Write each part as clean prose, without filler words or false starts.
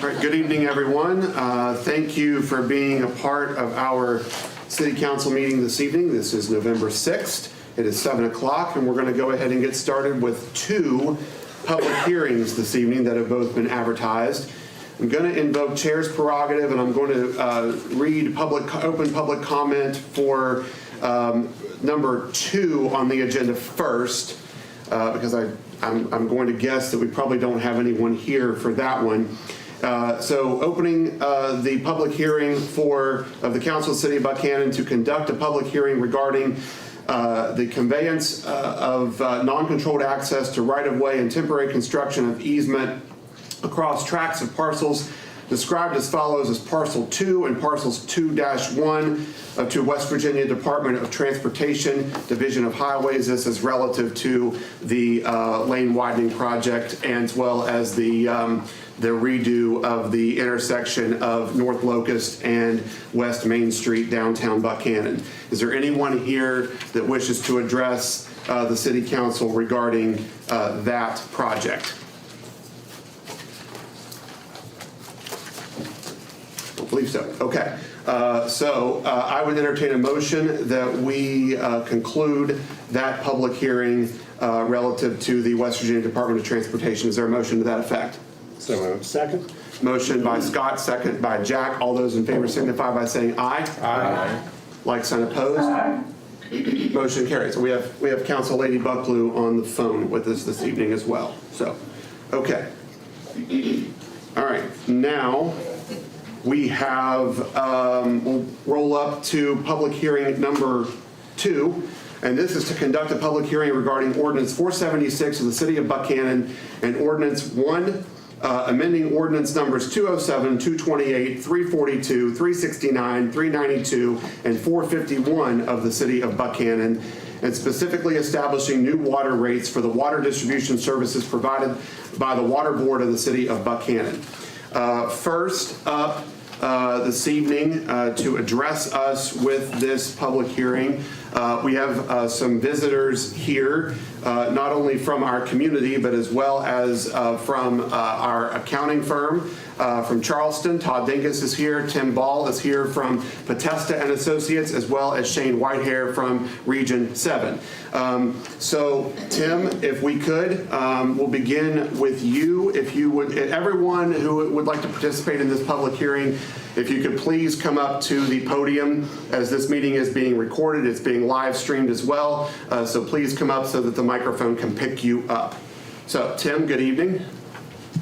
All right, good evening, everyone. Thank you for being a part of our City Council meeting this evening. This is November 6th. It is 7 o'clock, and we're going to go ahead and get started with two public hearings this evening that have both been advertised. I'm going to invoke chair's prerogative, and I'm going to read open public comment for number 2 on the agenda first, because I'm going to guess that we probably don't have anyone here for that one. So opening the public hearing of the Council of the City of Buckhannon to conduct a public hearing regarding the conveyance of non-controlled access to right-of-way and temporary construction of easement across tracts of parcels described as follows as Parcel 2 and Parcels 2-1 to West Virginia Department of Transportation, Division of Highways. This is relative to the lane widening project, and as well as the redo of the intersection of North Locust and West Main Street, downtown Buckhannon. Is there anyone here that wishes to address the City Council regarding that project? I believe so. Okay. So I would entertain a motion that we conclude that public hearing relative to the West Virginia Department of Transportation. Is there a motion to that effect? So moved. Second. Motion by Scott, second by Jack. All those in favor signify by saying aye. Aye. Like sign opposed. Aye. Motion carries. So we have Council Lady Bucklew on the phone with us this evening as well. So, okay. All right. Now we have, we'll roll up to public hearing number 2. And this is to conduct a public hearing regarding Ordinance 476 of the City of Buckhannon and Ordinance 1, amending ordinance numbers 207, 228, 342, 369, 392, and 451 of the City of Buckhannon, and specifically establishing new water rates for the water distribution services provided by the Water Board of the City of Buckhannon. First up this evening to address us with this public hearing, we have some visitors here, not only from our community, but as well as from our accounting firm from Charleston. Todd Dingus is here. Tim Ball is here from Potesta and Associates, as well as Shane Whitehair from Region 7. So Tim, if we could, we'll begin with you. If you would, everyone who would like to participate in this public hearing, if you could please come up to the podium, as this meeting is being recorded. It's being live streamed as well. So please come up so that the microphone can pick you up. So Tim, good evening.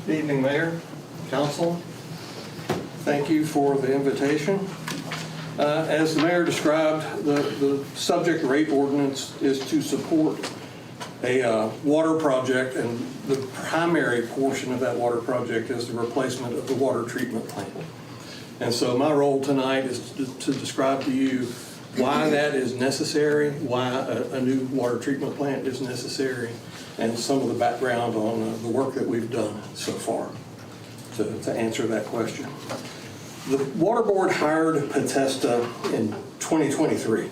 Good evening, Mayor, Council. Thank you for the invitation. As the Mayor described, the subject rate ordinance is to support a water project, and the primary portion of that water project is the replacement of the water treatment plant. And so my role tonight is to describe to you why that is necessary, why a new water treatment plant is necessary, and some of the background on the work that we've done so far to answer that question. The Water Board hired Potesta in 2023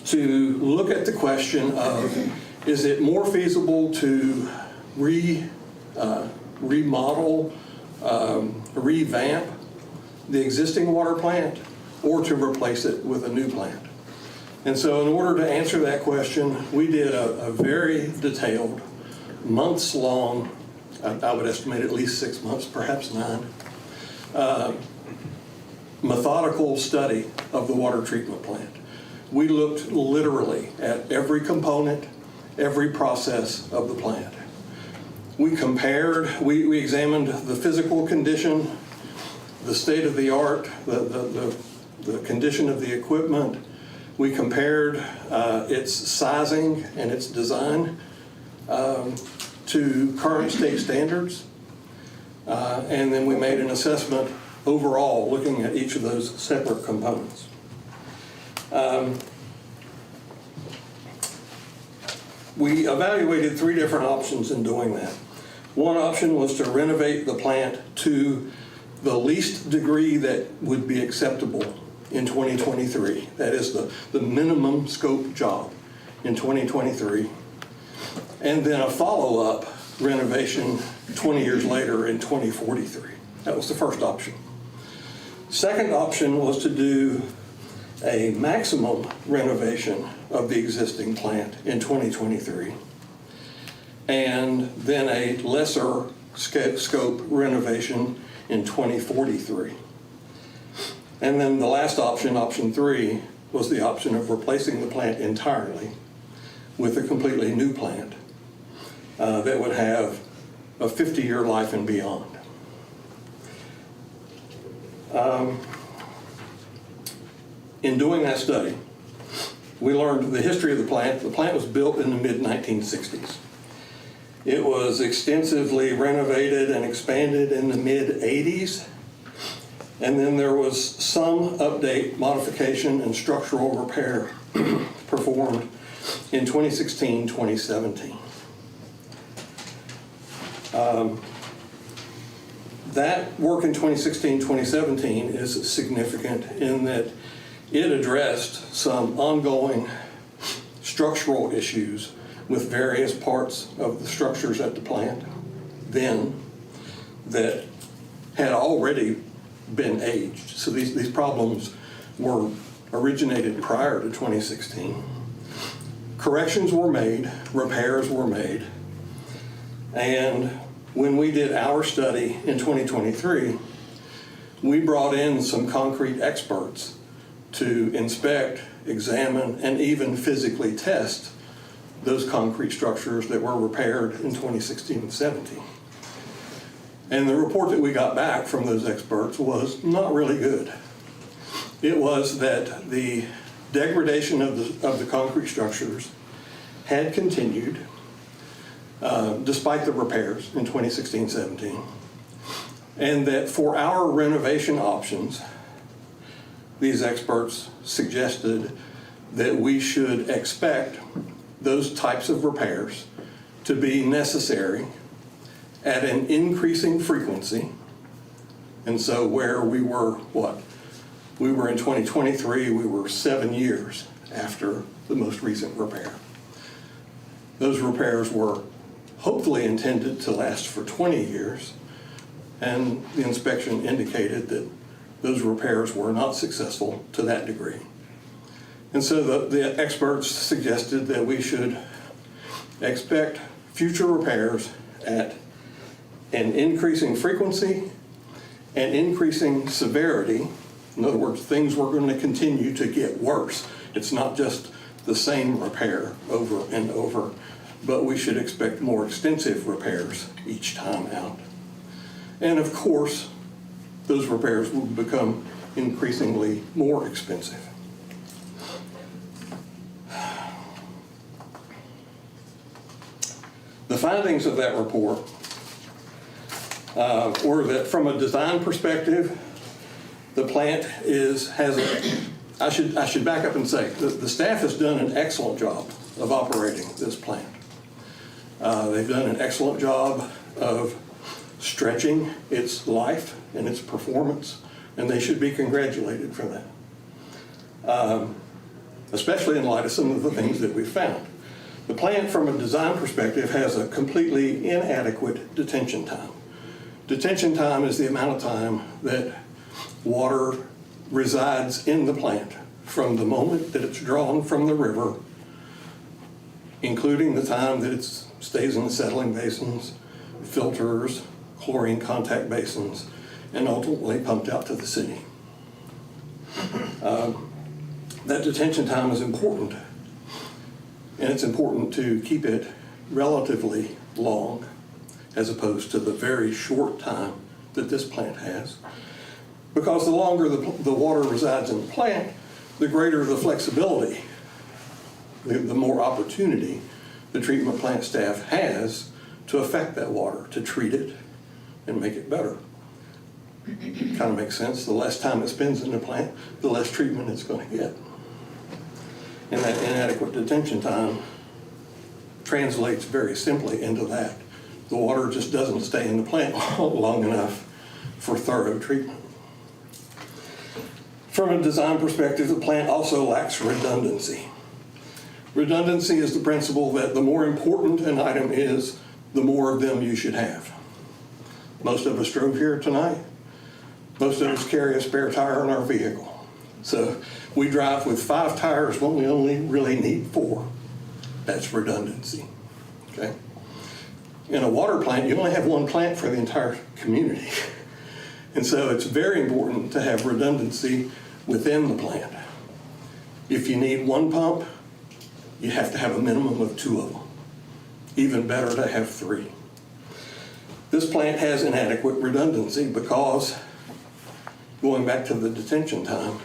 to look at the question of, is it more feasible to remodel, revamp the existing water plant, or to replace it with a new plant? And so in order to answer that question, we did a very detailed, months-long, I would estimate at least 6 months, perhaps 9, methodical study of the water treatment plant. We looked literally at every component, every process of the plant. We compared, we examined the physical condition, the state of the art, the condition of the equipment. We compared its sizing and its design to current state standards. And then we made an assessment overall looking at each of those separate components. We evaluated 3 different options in doing that. One option was to renovate the plant to the least degree that would be acceptable in 2023. That is the minimum scope job in 2023. And then a follow-up renovation 20 years later in 2043. That was the first option. Second option was to do a maximum renovation of the existing plant in 2023, and then a lesser scope renovation in 2043. And then the last option, option 3, was the option of replacing the plant entirely with a completely new plant that would have a 50-year life and beyond. In doing that study, we learned the history of the plant. The plant was built in the mid-1960s. It was extensively renovated and expanded in the mid-80s. And then there was some update, modification, and structural repair performed in 2016, 2017. That work in 2016, 2017 is significant in that it addressed some ongoing structural issues with various parts of the structures at the plant then that had already been aged. So these problems were originated prior to 2016. Corrections were made, repairs were made, and when we did our study in 2023, we brought in some concrete experts to inspect, examine, and even physically test those concrete structures that were repaired in 2016 and 17. And the report that we got back from those experts was not really good. It was that the degradation of the concrete structures had continued despite the repairs in 2016-17, and that for our renovation options, these experts suggested that we should expect those types of repairs to be necessary at an increasing frequency. And so where we were, we were in 2023, we were 7 years after the most recent repair. Those repairs were hopefully intended to last for 20 years, and the inspection indicated that those repairs were not successful to that degree. And so the experts suggested that we should expect future repairs at an increasing frequency and increasing severity. In other words, things were going to continue to get worse. It's not just the same repair over and over, but we should expect more extensive repairs each time out. And of course, those repairs will become increasingly more expensive. The findings of that report were that from a design perspective, the plant I should back up and say, the staff has done an excellent job of operating this plant. They've done an excellent job of stretching its life and its performance, and they should be congratulated for that, especially in light of some of the things that we've found. The plant, from a design perspective, has a completely inadequate detention time. Detention time is the amount of time that water resides in the plant from the moment that it's drawn from the river, including the time that it stays in the settling basins, filters, chlorine contact basins, and ultimately pumped out to the city. That detention time is important, and it's important to keep it relatively long as opposed to the very short time that this plant has, because the longer the water resides in the plant, the greater the flexibility, the more opportunity the treatment plant staff has to affect that water, to treat it and make it better. Kind of makes sense. The less time it spends in the plant, the less treatment it's going to get. And that inadequate detention time translates very simply into that. The water just doesn't stay in the plant long enough for thorough treatment. From a design perspective, the plant also lacks redundancy. Redundancy is the principle that the more important an item is, the more of them you should have. Most of us drove here tonight Most of us carry a spare tire in our vehicle. So we drive with 5 tires when we only really need 4. That's redundancy, okay? In a water plant, you only have 1 plant for the entire community. And so it's very important to have redundancy within the plant. If you need 1 pump, you have to have a minimum of 2 of them. Even better to have 3. This plant has inadequate redundancy because, going back to the detention time,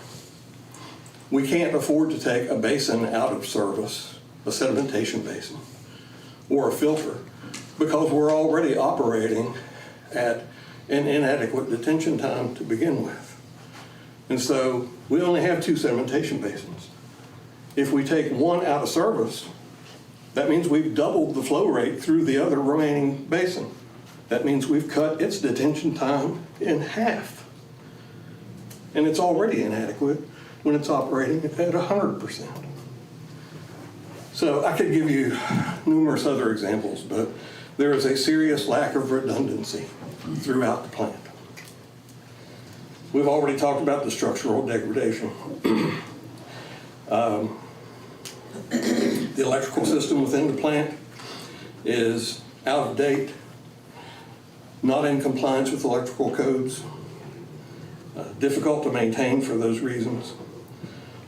we can't afford to take a basin out of service, a sedimentation basin, or a filter, because we're already operating at an inadequate detention time to begin with. And so we only have 2 sedimentation basins. If we take 1 out of service, that means we've doubled the flow rate through the other remaining basin. That means we've cut its detention time in half. And it's already inadequate when it's operating at 100%. So I could give you numerous other examples, but there is a serious lack of redundancy throughout the plant. We've already talked about the structural degradation. The electrical system within the plant is out of date, not in compliance with electrical codes, difficult to maintain for those reasons.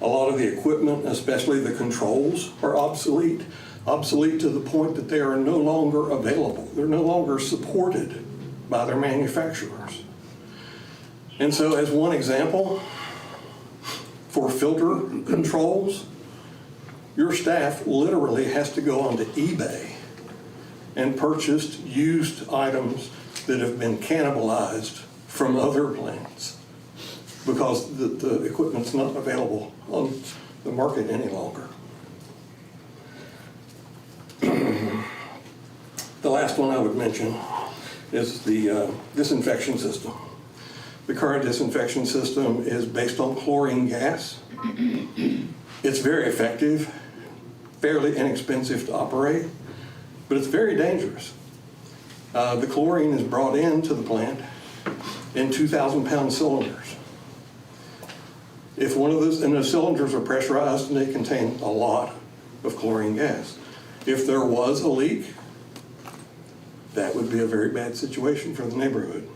A lot of the equipment, especially the controls, are obsolete to the point that they are no longer available. They're no longer supported by their manufacturers. And so, as one example, for filter controls, your staff literally has to go onto eBay and purchase used items that have been cannibalized from other plants because the equipment's not available on the market any longer. The last one I would mention is the disinfection system. The current disinfection system is based on chlorine gas. It's very effective, fairly inexpensive to operate, but it's very dangerous. The chlorine is brought into the plant in 2,000-pound cylinders. If one of those, and those cylinders are pressurized and they contain a lot of chlorine gas. If there was a leak, that would be a very bad situation for the neighborhood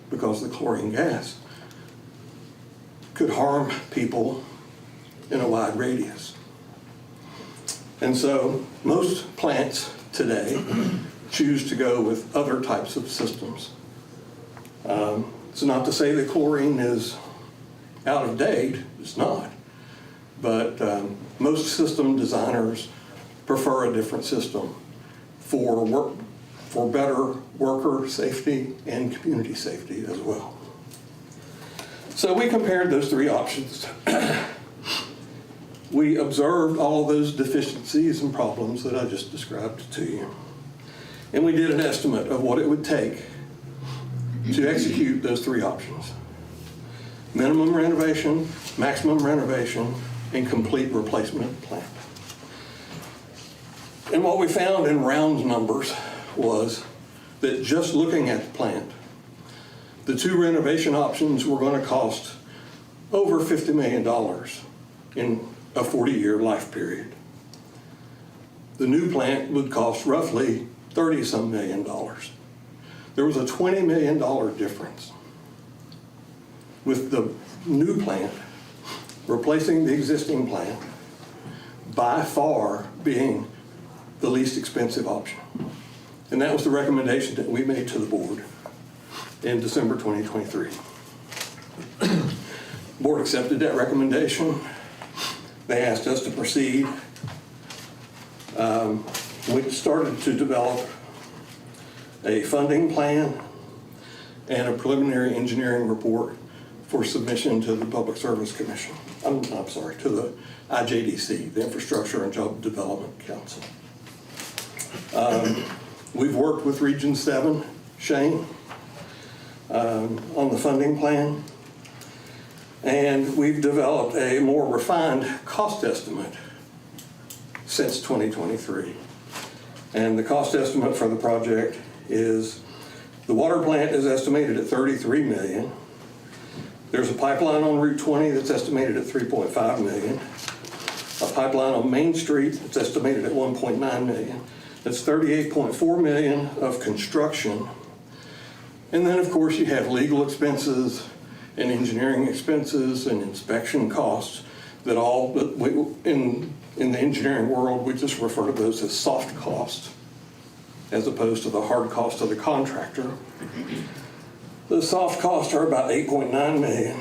because the chlorine gas could harm people in a wide radius. And so most plants today choose to go with other types of systems. It's not to say that chlorine is out of date, it's not. But most system designers prefer a different system for better worker safety and community safety as well. So we compared those 3 options. We observed all of those deficiencies and problems that I just described to you. And we did an estimate of what it would take to execute those 3 options. Minimum renovation, maximum renovation, and complete replacement of the plant. And what we found in round numbers was that just looking at the plant, the 2 renovation options were going to cost over $50 million in a 40-year life period. The new plant would cost roughly $30-some million. There was a $20 million difference with the new plant replacing the existing plant by far being the least expensive option. And that was the recommendation that we made to the board in December 2023. The board accepted that recommendation. They asked us to proceed. We started to develop a funding plan and a preliminary engineering report for submission to the Public Service Commission. I'm sorry, to the IJDC, the Infrastructure and Job Development Council. We've worked with Region 7, Shane, on the funding plan, and we've developed a more refined cost estimate since 2023. And the cost estimate for the project is, the water plant is estimated at $33 million. There's a pipeline on Route 20 that's estimated at $3.5 million. A pipeline on Main Street that's estimated at $1.9 million. That's $38.4 million of construction. And then, of course, you have legal expenses and engineering expenses and inspection costs that all, in the engineering world, we just refer to those as soft costs, as opposed to the hard cost of the contractor. The soft costs are about $8.9 million.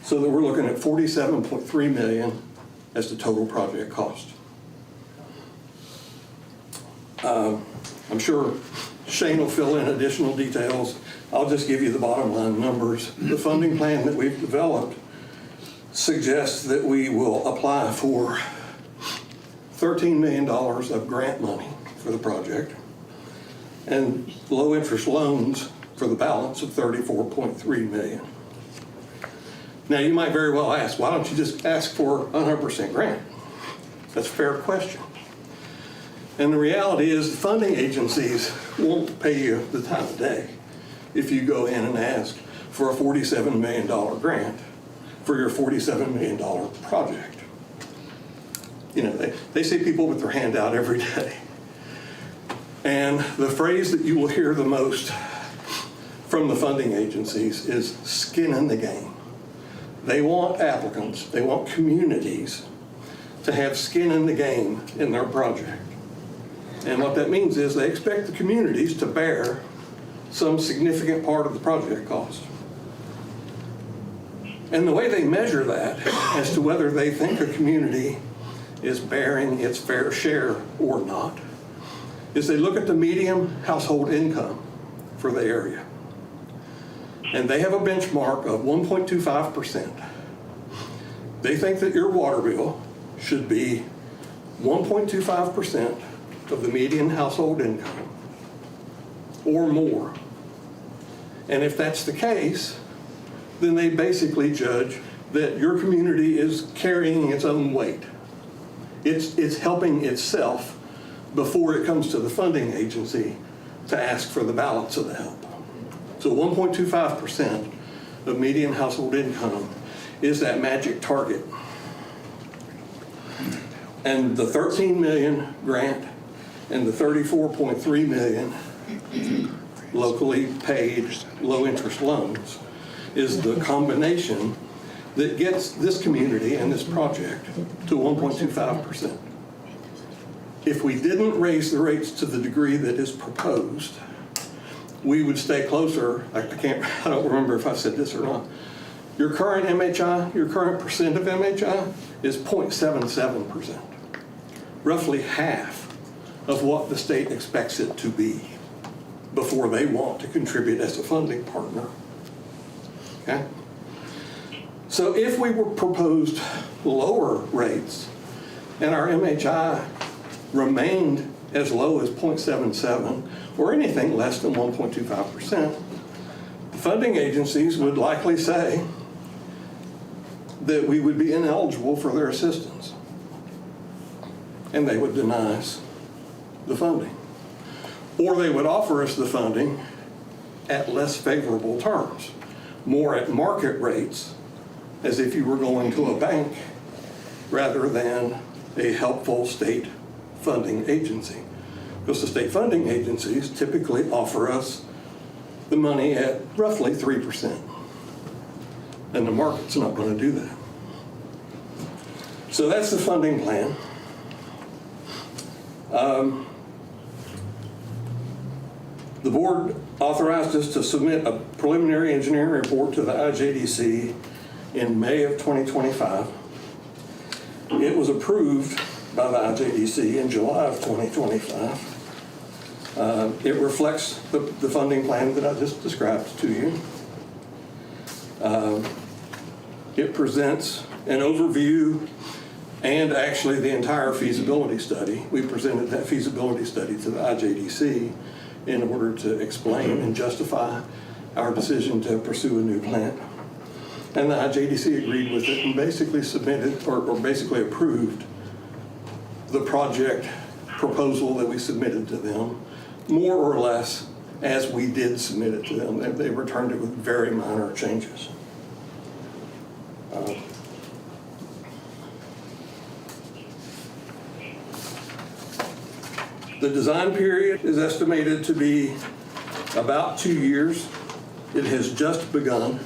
So that we're looking at $47.3 million as the total project cost. I'm sure Shane will fill in additional details. I'll just give you the bottom line numbers. The funding plan that we've developed suggests that we will apply for $13 million of grant money for the project and low interest loans for the balance of $34.3 million. Now you might very well ask, why don't you just ask for 100% grant? That's a fair question. And the reality is the funding agencies won't pay you the time of day if you go in and ask for a $47 million grant for your $47 million project. You know, they see people with their hand out every day. And the phrase that you will hear the most from the funding agencies is skin in the game. They want applicants, they want communities to have skin in the game in their project. And what that means is they expect the communities to bear some significant part of the project cost. And the way they measure that as to whether they think a community is bearing its fair share or not is they look at the median household income for the area. And they have a benchmark of 1.25%. They think that your water bill should be 1.25% of the median household income or more. And if that's the case, then they basically judge that your community is carrying its own weight. It's helping itself before it comes to the funding agency to ask for the balance of the help. So 1.25% of median household income is that magic target. And the 13 million grant and the 34.3 million locally paid low interest loans is the combination that gets this community and this project to 1.25%. If we didn't raise the rates to the degree that is proposed, we would stay closer. I don't remember if I said this or not. Your current MHI, your current percent of MHI is 0.77%, roughly half of what the state expects it to be before they want to contribute as a funding partner. Okay? So if we were proposed lower rates and our MHI remained as low as 0.77 or anything less than 1.25%, the funding agencies would likely say that we would be ineligible for their assistance, and they would deny us the funding. Or they would offer us the funding at less favorable terms, more at market rates, as if you were going to a bank rather than a helpful state funding agency. Because the state funding agencies typically offer us the money at roughly 3%. And the market's not going to do that. So that's the funding plan. The board authorized us to submit a preliminary engineering report to the IJDC in May of 2025. It was approved by the IJDC in July of 2025. It reflects the funding plan that I just described to you. It presents an overview and actually the entire feasibility study. We presented that feasibility study to the IJDC in order to explain and justify our decision to pursue a new plant. And the IJDC agreed with it and basically submitted or basically approved the project proposal that we submitted to them, more or less as we did submit it to them. They returned it with very minor changes. The design period is estimated to be about 2 years. It has just begun.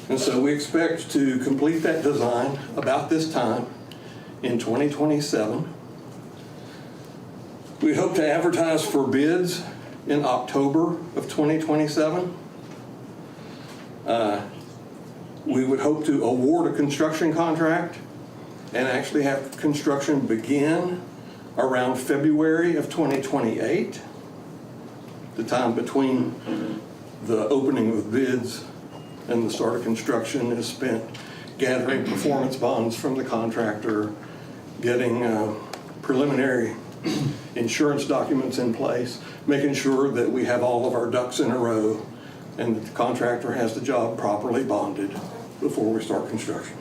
And so we expect to complete that design about this time in 2027. We hope to advertise for bids in October of 2027. We would hope to award a construction contract and actually have construction begin around February of 2028. The time between the opening of bids and the start of construction is spent gathering performance bonds from the contractor, getting preliminary insurance documents in place, making sure that we have all of our ducks in a row and that the contractor has the job properly bonded before we start construction.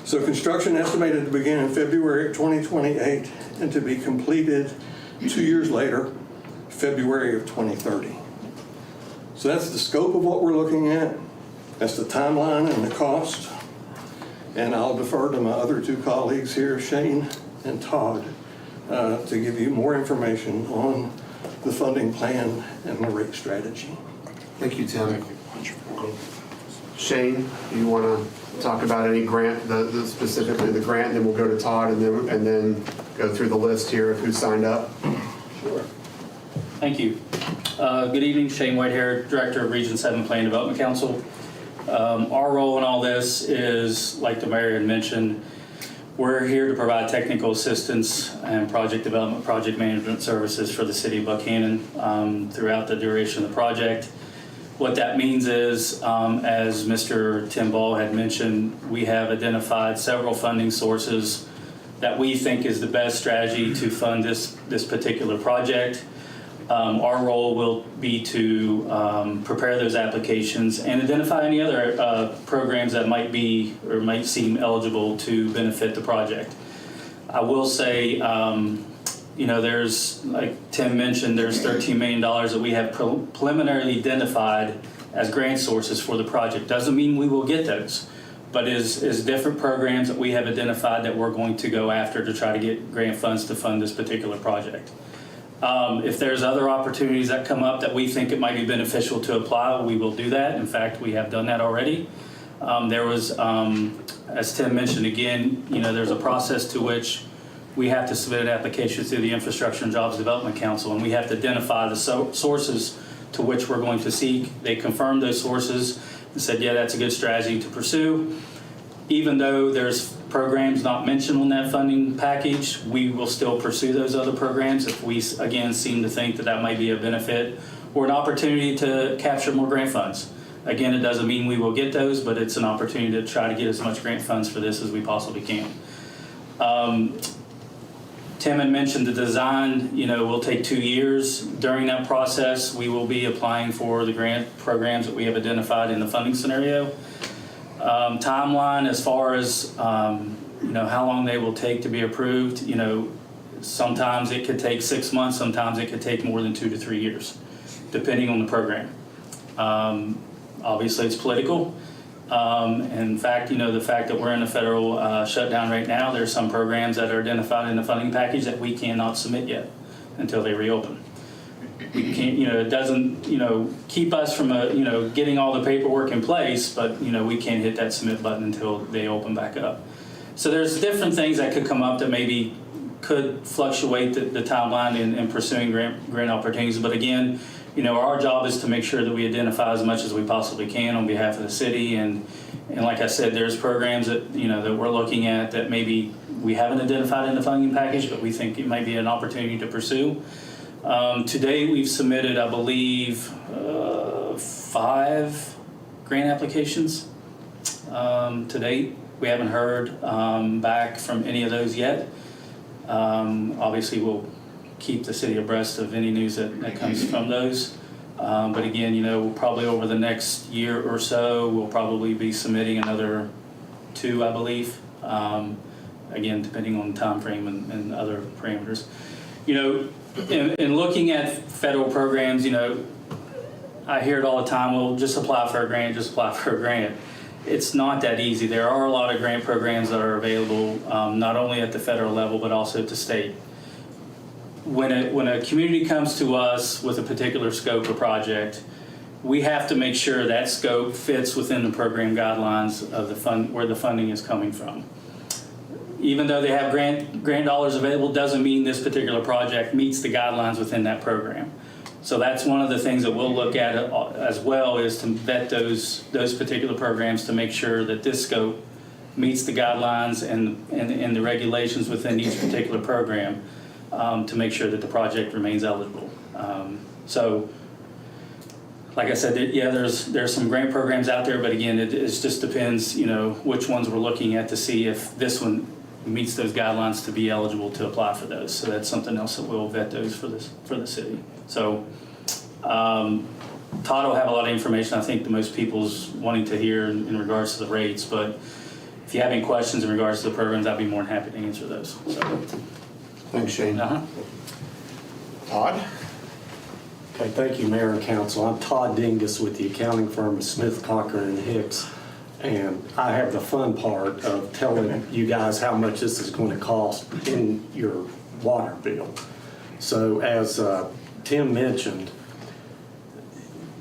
So construction estimated to begin in February of 2028 and to be completed 2 years later, February of 2030. So that's the scope of what we're looking at. That's the timeline and the cost. And I'll defer to my other two colleagues here, Shane and Todd, to give you more information on the funding plan and the rate strategy. Thank you, Tim. Shane, do you want to talk about any grant, specifically the grant, and then we'll go to Todd and then go through the list here of who signed up? Sure. Thank you. Good evening, Shane Whitehair, Director of Region 7 Plan Development Council. Our role in all this is, like the mayor had mentioned, we're here to provide technical assistance and project development, project management services for the city of Buckhannon throughout the duration of the project. What that means is, as Mr. Tim Ball had mentioned, we have identified several funding sources that we think is the best strategy to fund this particular project. Our role will be to prepare those applications and identify any other programs that might be or might seem eligible to benefit the project. I will say, there's, like Tim mentioned, there's $13 million that we have preliminarily identified as grant sources for the project. Doesn't mean we will get those, but is different programs that we have identified that we're going to go after to try to get grant funds to fund this particular project. If there's other opportunities that come up that we think it might be beneficial to apply, we will do that. In fact, we have done that already. There was, as Tim mentioned again, there's a process to which we have to submit an application through the Infrastructure and Jobs Development Council, and we have to identify the sources to which we're going to seek. They confirmed those sources and said, yeah, that's a good strategy to pursue. Even though there's programs not mentioned on that funding package, we will still pursue those other programs if we, again, seem to think that that might be a benefit or an opportunity to capture more grant funds. Again, it doesn't mean we will get those, but it's an opportunity to try to get as much grant funds for this as we possibly can. Tim had mentioned the design, will take 2 years. During that process, we will be applying for the grant programs that we have identified in the funding scenario. Timeline as far as, how long they will take to be approved, sometimes it could take 6 months, sometimes it could take more than 2 to 3 years, depending on the program. Obviously, it's political. In fact, the fact that we're in a federal shutdown right now, there's some programs that are identified in the funding package that we cannot submit yet until they reopen. We can't, it doesn't, keep us from, getting all the paperwork in place, but, we can't hit that submit button until they open back up. So there's different things that could come up that maybe could fluctuate the timeline in pursuing grant opportunities. But again, our job is to make sure that we identify as much as we possibly can on behalf of the city. And like I said, there's programs that, that we're looking at that maybe we haven't identified in the funding package, but we think it might be an opportunity to pursue. To date, we've submitted, I believe, 5 grant applications to date. We haven't heard back from any of those yet. Obviously, we'll keep the city abreast of any news that comes from those. But again, we'll probably over the next year or so, we'll probably be submitting another 2, I believe. Again, depending on time frame and other parameters. In looking at federal programs, I hear it all the time, well, just apply for a grant, just apply for a grant. it's not that easy. There are a lot of grant programs that are available, not only at the federal level, but also at the state. When a community comes to us with a particular scope or project, we have to make sure that scope fits within the program guidelines of the fund, where the funding is coming from. Even though they have grant dollars available, doesn't mean this particular project meets the guidelines within that program. So that's one of the things that we'll look at as well, is to vet those particular programs to make sure that this scope meets the guidelines and the regulations within each particular program, to make sure that the project remains eligible. So, like I said, yeah, there's some grant programs out there, but again, it just depends, which ones we're looking at to see if this one meets those guidelines to be eligible to apply for those. So that's something else that we'll vet those for the city. So Todd will have a lot of information I think that most people's wanting to hear in regards to the rates, but if you have any questions in regards to the programs, I'd be more than happy to answer those. So. Thanks, Shane. Todd? Okay, thank you, Mayor and Council. I'm Todd Dingus with the accounting firm of Smith, Cochran & Hicks, and I have the fun part of telling you guys how much this is going to cost in your water bill. So as Tim mentioned,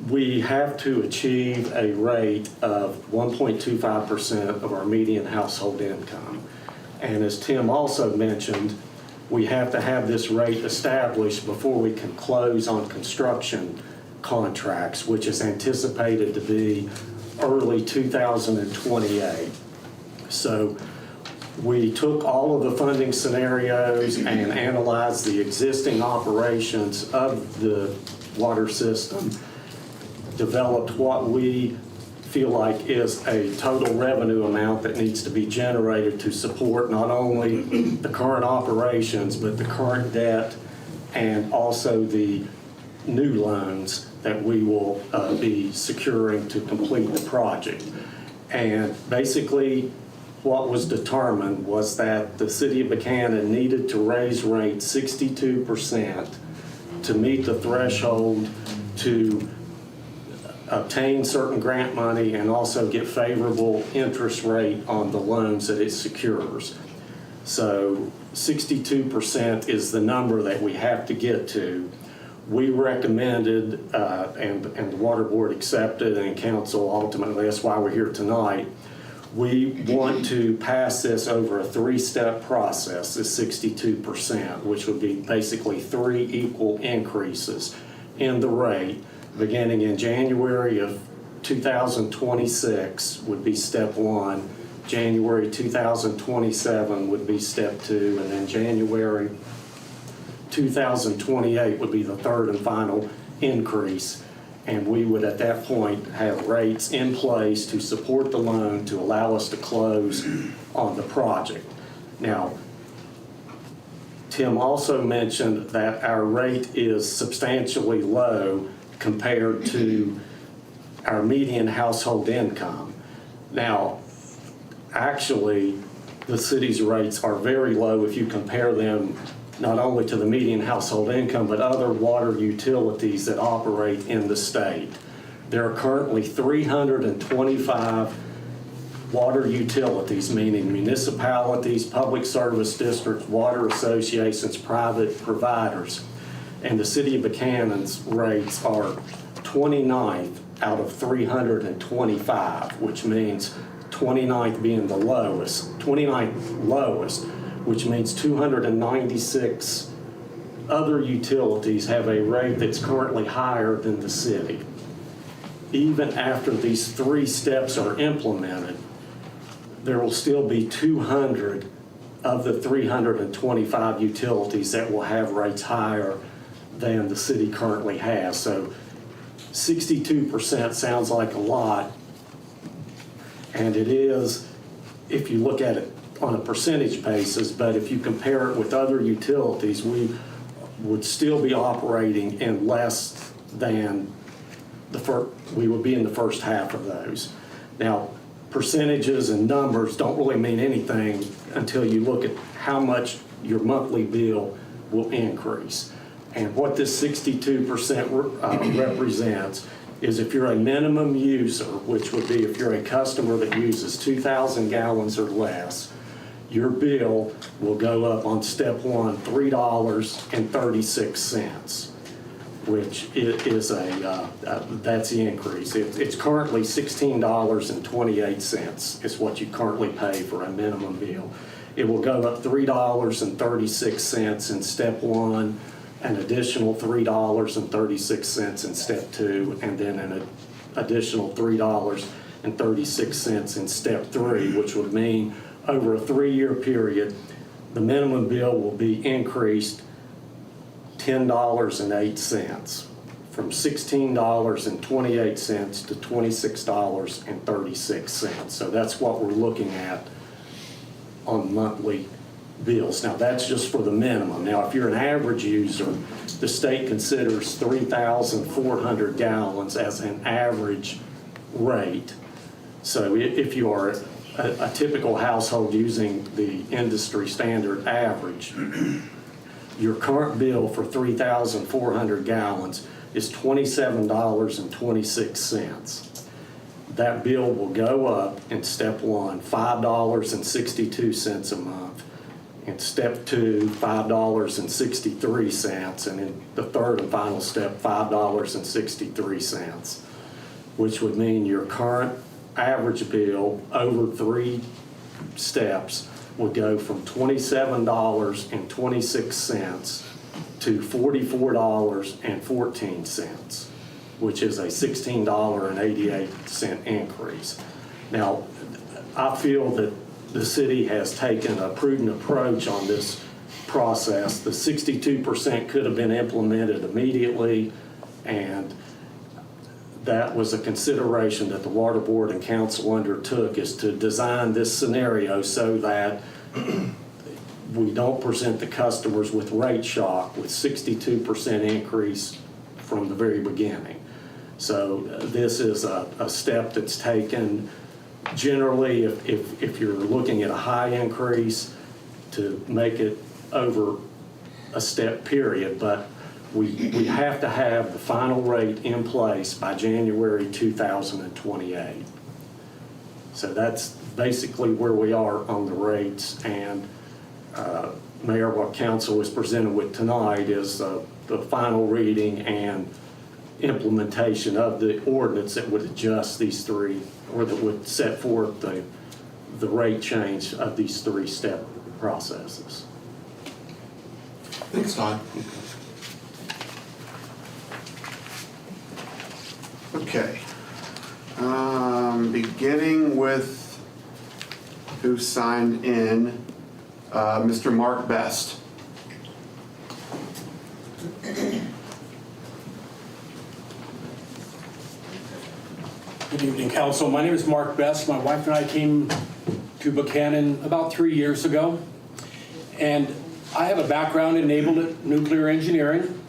we have to achieve a rate of 1.25% of our median household income. And as Tim also mentioned, we have to have this rate established before we can close on construction contracts, which is anticipated to be early 2028. So we took all of the funding scenarios and analyzed the existing operations of the water system, developed what we feel like is a total revenue amount that needs to be generated to support not only the current operations, but the current debt and also the new loans that we will be securing to complete the project. And basically what was determined was that the city of Buckhannon needed to raise rates 62% to meet the threshold to obtain certain grant money and also get favorable interest rate on the loans that it secures. So 62% is the number that we have to get to. We recommended, and the Water Board accepted, and Council ultimately, that's why we're here tonight. We want to pass this over a three-step process, this 62%, which would be basically 3 equal increases in the rate. Beginning in January of 2026 would be step 1, January 2027 would be step 2, and then January 2028 would be the third and final increase. And we would at that point have rates in place to support the loan to allow us to close on the project. Now, Tim also mentioned that our rate is substantially low compared to our median household income. Now, actually, the city's rates are very low if you compare them not only to the median household income, but other water utilities that operate in the state. There are currently 325 water utilities, meaning municipalities, public service districts, water associations, private providers. And the city of Buckhannon's rates are 29th out of 325, which means 29th being the lowest, 29th lowest, which means 296 other utilities have a rate that's currently higher than the city. Even after these 3 steps are implemented, there will still be 200 of the 325 utilities that will have rates higher than the city currently has. So 62% sounds like a lot, and it is if you look at it on a percentage basis, but if you compare it with other utilities, we would still be operating in less than we would be in the first half of those. Now, percentages and numbers don't really mean anything until you look at how much your monthly bill will increase. And what this 62% represents is if you're a minimum user, which would be if you're a customer that uses 2,000 gallons or less, your bill will go up on step one, $3.36, which is that's the increase. It's currently $16.28 is what you currently pay for a minimum bill. It will go up $3.36 in step one, an additional $3.36 in step two, and then an additional $3.36 in step three, which would mean over a 3-year period, the minimum bill will be increased $10.08 from $16.28 to $26.36. So that's what we're looking at on monthly bills. Now, that's just for the minimum. Now, if you're an average user, the state considers 3,400 gallons as an average rate. So if you are a typical household using the industry standard average, your current bill for 3,400 gallons is $27.26. That bill will go up in step one, $5.62 a month. In step two, $5.63, and in the third and final step, $5.63, which would mean your current average bill over 3 steps would go from $27.26 to $44.14, which is a $16.88 increase. Now, I feel that the city has taken a prudent approach on this process. The 62% could have been implemented immediately, and that was a consideration that the Water Board and Council undertook, is to design this scenario so that we don't present the customers with rate shock with 62% increase from the very beginning. So this is a step that's taken generally if you're looking at a high increase to make it over a step period, but we have to have the final rate in place by January 2028. So that's basically where we are on the rates, and Mayor, what Council is presented with tonight is the final reading and implementation of the ordinance that would adjust these three, or that would set forth the rate change of these 3-step processes. Thanks, Todd. Okay. Beginning with who signed in, Mr. Mark Best. Good evening, Council. My name is Mark Best. My wife and I came to Buckhannon about 3 years ago, and I have a background in naval nuclear engineering,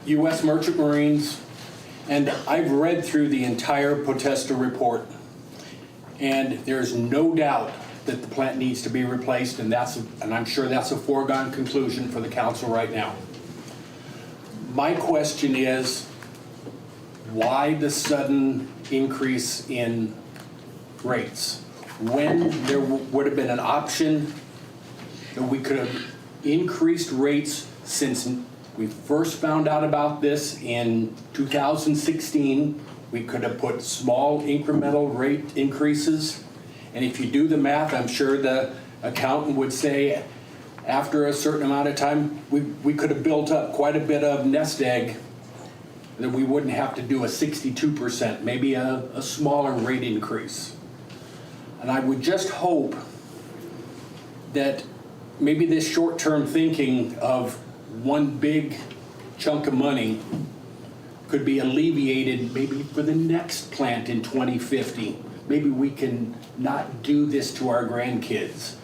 U.S. Merchant Marines, and I've read through the entire Potesta report, and there's no doubt that the plant needs to be replaced, and I'm sure that's a foregone conclusion for the Council right now. My question is, why the sudden increase in rates? When there would have been an option that we could have increased rates since we first found out about this in 2016. We could have put small incremental rate increases. And if you do the math, I'm sure the accountant would say after a certain amount of time, we could have built up quite a bit of nest egg that we wouldn't have to do a 62%, maybe a smaller rate increase. And I would just hope that maybe this short-term thinking of one big chunk of money could be alleviated maybe for the next plant in 2050. Maybe we can not do this to our grandkids.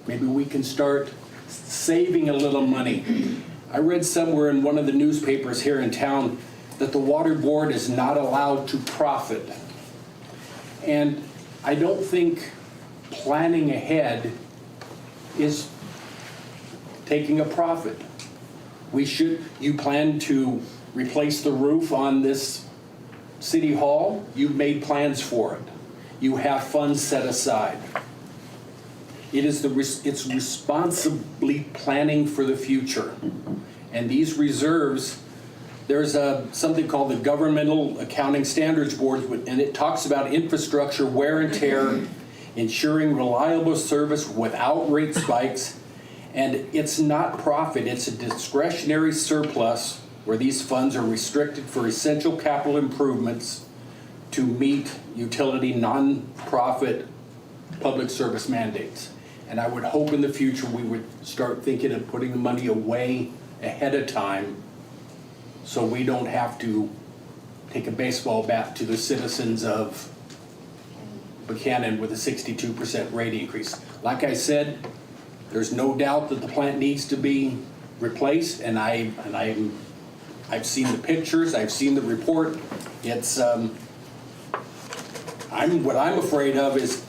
Maybe we can start saving a little money. I read somewhere in one of the newspapers here in town that the Water Board is not allowed to profit. And I don't think planning ahead is taking a profit. You plan to replace the roof on this City Hall, you've made plans for it. You have funds set aside. It's responsibly planning for the future. And these reserves, there's something called the Governmental Accounting Standards Board, and it talks about infrastructure wear and tear, ensuring reliable service without rate spikes. And it's not profit, it's a discretionary surplus where these funds are restricted for essential capital improvements to meet utility non-profit public service mandates. And I would hope in the future we would start thinking of putting the money away ahead of time so we don't have to take a baseball bat to the citizens of Buckhannon with a 62% rate increase. Like I said, there's no doubt that the plant needs to be replaced, and I've seen the pictures, I've seen the report. It's what I'm afraid of is,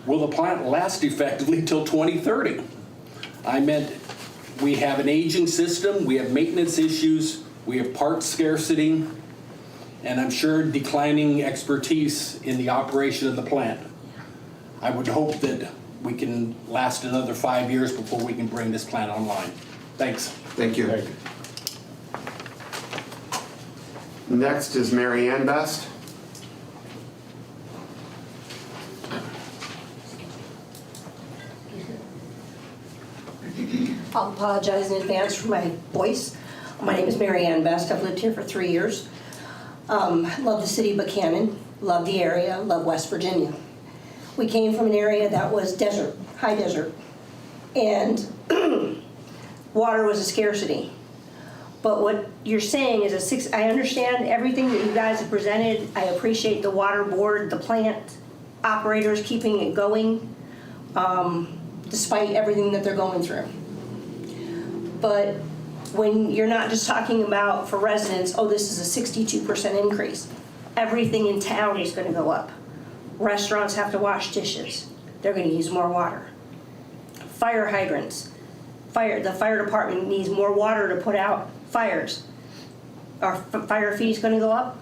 will the plant last effectively till 2030? I meant we have an aging system, we have maintenance issues, we have parts scarcity, and I'm sure declining expertise in the operation of the plant. I would hope that we can last another 5 years before we can bring this plant online. Thanks. Thank you. Next is Mary Ann Best. I'll apologize in advance for my voice. My name is Mary Ann Best. I've lived here for 3 years. Love the city of Buckhannon, love the area, love West Virginia. We came from an area that was desert, high desert, and water was a scarcity. But what you're saying is I understand everything that you guys have presented. I appreciate the water board, the plant operators keeping it going, despite everything that they're going through. But when you're not just talking about for residents, oh, this is a 62% increase. Everything in town is gonna go up. Restaurants have to wash dishes. They're gonna use more water. Fire hydrants. The fire department needs more water to put out fires. Are fire fees gonna go up?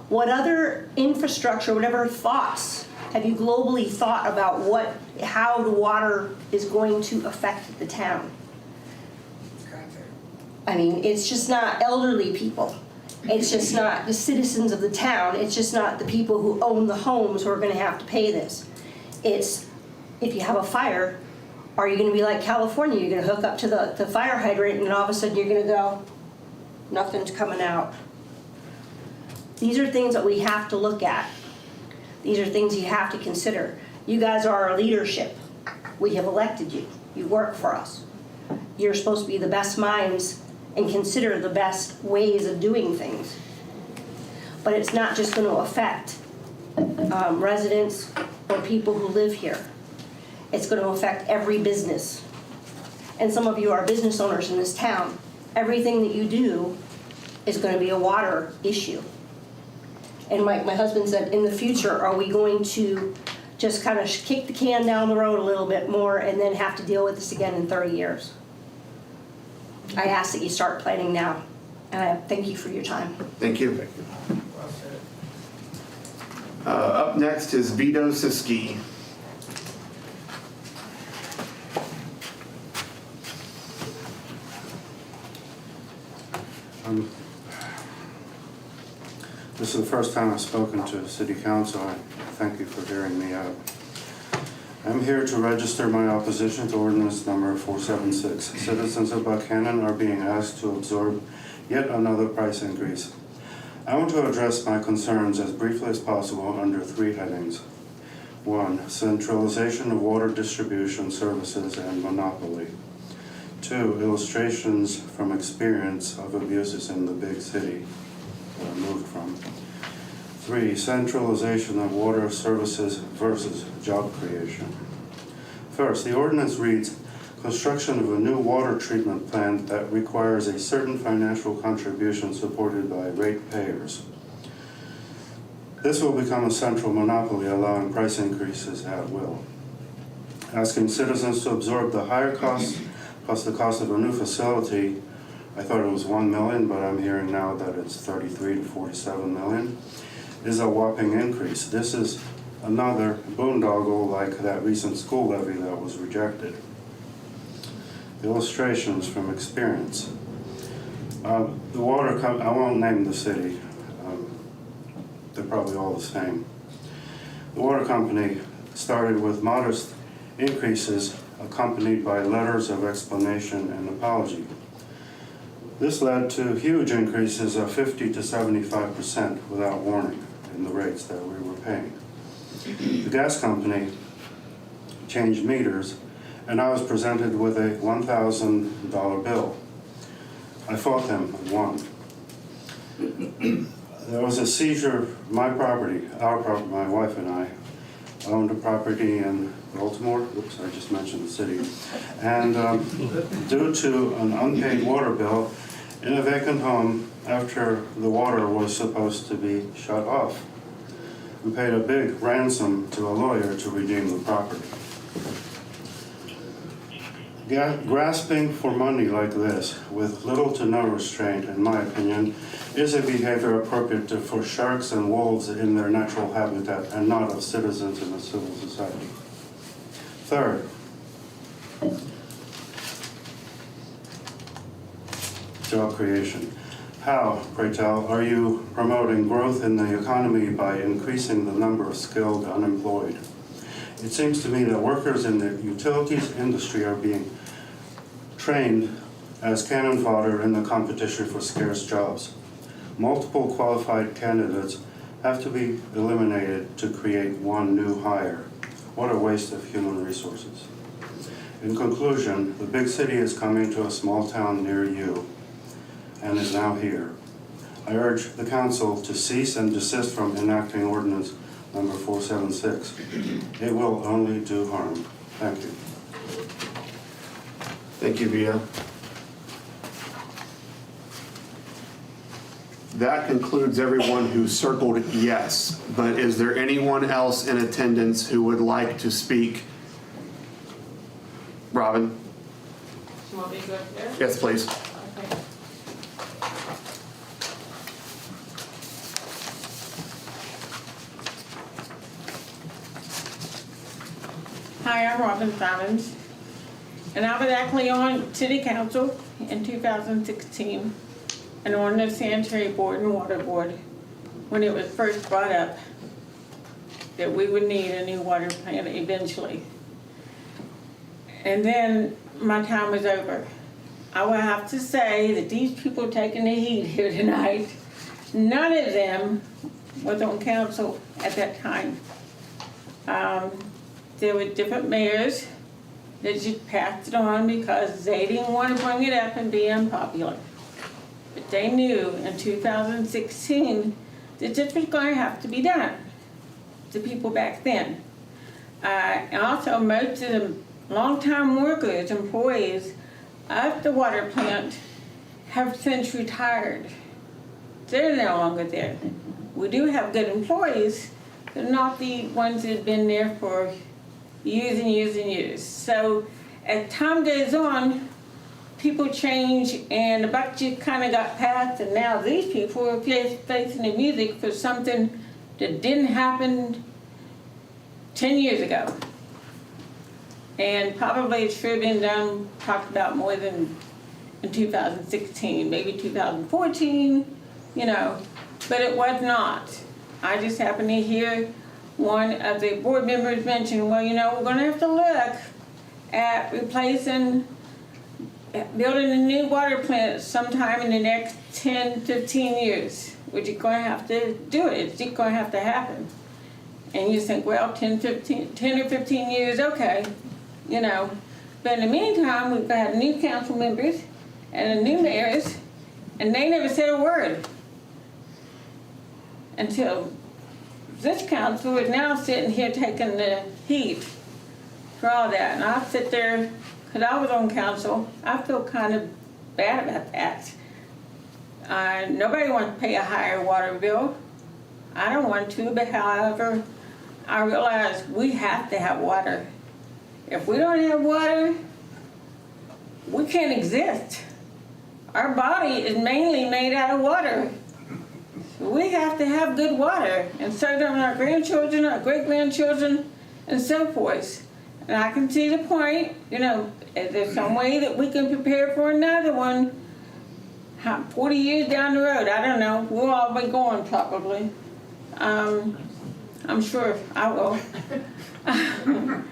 What other infrastructure, whatever thoughts have you globally thought about how the water is going to affect the town? I mean, it's just not elderly people. It's just not the citizens of the town. It's just not the people who own the homes who are gonna have to pay this. It's, if you have a fire, are you gonna be like California? You're gonna hook up to the fire hydrant and all of a sudden you're gonna go, nothing's coming out. These are things that we have to look at. These are things you have to consider. You guys are our leadership. We have elected you. You work for us. You're supposed to be the best minds and consider the best ways of doing things. But it's not just going to affect residents or people who live here. It's going to affect every business. And some of you are business owners in this town. Everything that you do is going to be a water issue. And my husband said, in the future, are we going to just kind of kick the can down the road a little bit more and then have to deal with this again in 30 years? I ask that you start planning now. And I thank you for your time. Thank you. Up next is Vito Siski. This is the first time I've spoken to City Council. I thank you for hearing me out. I'm here to register my opposition to ordinance number 476. Citizens of Buckhannon are being asked to absorb yet another price increase. I want to address my concerns as briefly as possible under 3 headings. 1, centralization of water distribution services and monopoly. 2, illustrations from experience of abuses in the big city where I moved from. 3, centralization of water services versus job creation. First, the ordinance reads, construction of a new water treatment plant that requires a certain financial contribution supported by ratepayers. This will become a central monopoly, allowing price increases at will. Asking citizens to absorb the higher costs plus the cost of a new facility I thought it was 1 million, but I'm hearing now that it's 33 to 47 million, is a whopping increase. This is another boondoggle like that recent school levy that was rejected. Illustrations from experience. The water I won't name the city. They're probably all the same. The water company started with modest increases accompanied by letters of explanation and apology. This led to huge increases of 50 to 75% without warning in the rates that we were paying. The gas company changed meters, and I was presented with a $1,000 bill. I fought them and won. There was a seizure of my property, my wife and I owned a property in Baltimore, oops, I just mentioned the city, and due to an unpaid water bill in a vacant home after the water was supposed to be shut off, we paid a big ransom to a lawyer to redeem the property. Grasping for money like this, with little to no restraint, in my opinion, is a behavior appropriate for sharks and wolves in their natural habitat and not of citizens in a civil society. Third, job creation. How, pray tell, are you promoting growth in the economy by increasing the number of skilled unemployed? It seems to me that workers in the utilities industry are being trained as cannon fodder in the competition for scarce jobs. Multiple qualified candidates have to be eliminated to create one new hire. What a waste of human resources. In conclusion, the big city is coming to a small town near you and is now here. I urge the council to cease and desist from enacting ordinance number 476. It will only do harm. Thank you. Thank you, Via. That concludes everyone who circled yes, but is there anyone else in attendance who would like to speak? Robin? You want me to go up there? Yes, please. Okay. Hi, I'm Robin Simons, and I was actually on City Council in 2016 and on the Sanitary Board and Water Board when it was first brought up that we would need a new water plant eventually. And then my time was over. I will have to say that these people taking the heat here tonight, none of them was on council at that time. There were different mayors that just passed it on because they didn't want to bring it up and be unpopular. But they knew in 2016 that this was going to have to be done, the people back then. And also most of the longtime workers, employees of the water plant have since retired. They're no longer there. We do have good employees, but not the ones that have been there for years and years and years. So as time goes on, people change and the buck just kind of got passed, and now these people are facing the music for something that didn't happen 10 years ago. And probably it should have been done, talked about more than in 2016, maybe 2014, you know, but it was not. I just happened to hear one of the board members mention, well, you know, we're gonna have to look at replacing, building a new water plant sometime in the next 10, 15 years. We're just gonna have to do it, it's just gonna have to happen. And you think, well, 10 or 15 years, okay, you know. But in the meantime, we've got new council members and new mayors, and they never said a word until this council is now sitting here taking the heat for all that. And I sit there, because I was on council, I feel kind of bad about that. Nobody wants to pay a higher water bill. I don't want to, but however, I realize we have to have water. If we don't have water, we can't exist. our body is mainly made out of water. So we have to have good water, and so do our grandchildren, our great-grandchildren, and so forth. And I can see the point, you know, if there's some way that we can prepare for another one, 40 years down the road, I don't know, we'll all be going probably. I'm sure I will. And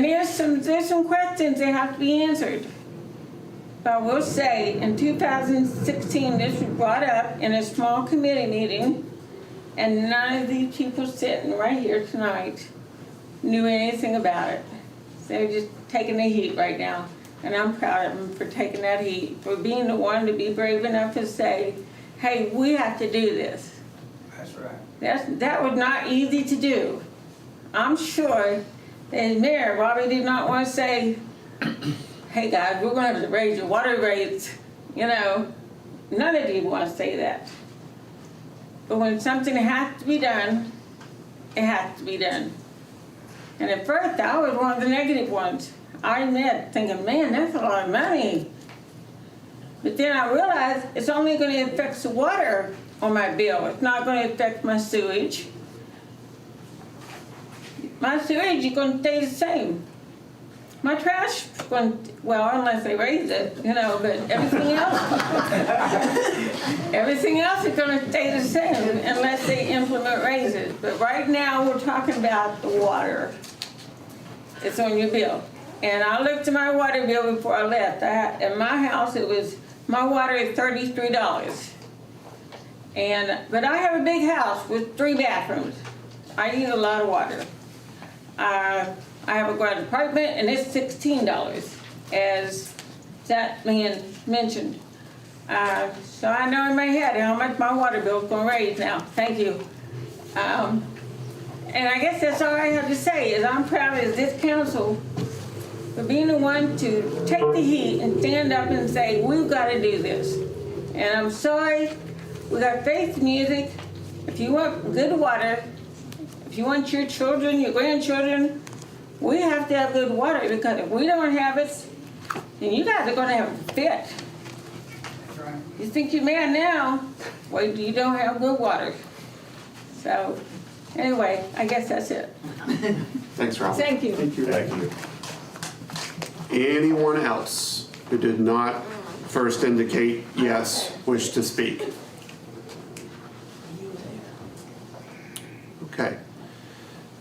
there's some questions that have to be answered. But I will say, in 2016, this was brought up in a small committee meeting, and none of these people sitting right here tonight knew anything about it. They're just taking the heat right now. And I'm proud of them for taking that heat, for being the one to be brave enough to say, hey, we have to do this. That's right. That was not easy to do. I'm sure the mayor probably did not want to say, hey guys, we're going to have to raise your water rates. You know, none of you want to say that. But when something has to be done, it has to be done. And at first, I was one of the negative ones. I admit, thinking, man, that's a lot of money. But then I realized it's only going to affect the water on my bill. It's not going to affect my sewage. My sewage is going to stay the same. My trash is going to, well, unless they raise it, you know, but everything else is going to stay the same unless they implement raises. But right now, we're talking about the water. It's on your bill. And I looked at my water bill before I left. In my house, my water is $33. But I have a big house with 3 bathrooms. I use a lot of water. I have a garage apartment, and it's $16, as that man mentioned. So I know in my head how much my water bill is going to raise now. Thank you. And I guess that's all I have to say, is I'm proud of this council for being the one to take the heat and stand up and say, we've got to do this. And I'm sorry, we got faith music. If you want good water, if you want your children, your grandchildren, we have to have good water, because if we don't have it, then you guys are going to have a fit. You think you're mad now, well, you don't have good water. So, anyway, I guess that's it. Thanks, Ralph. Thank you. Thank you. Anyone else who did not first indicate yes, wish to speak? Okay.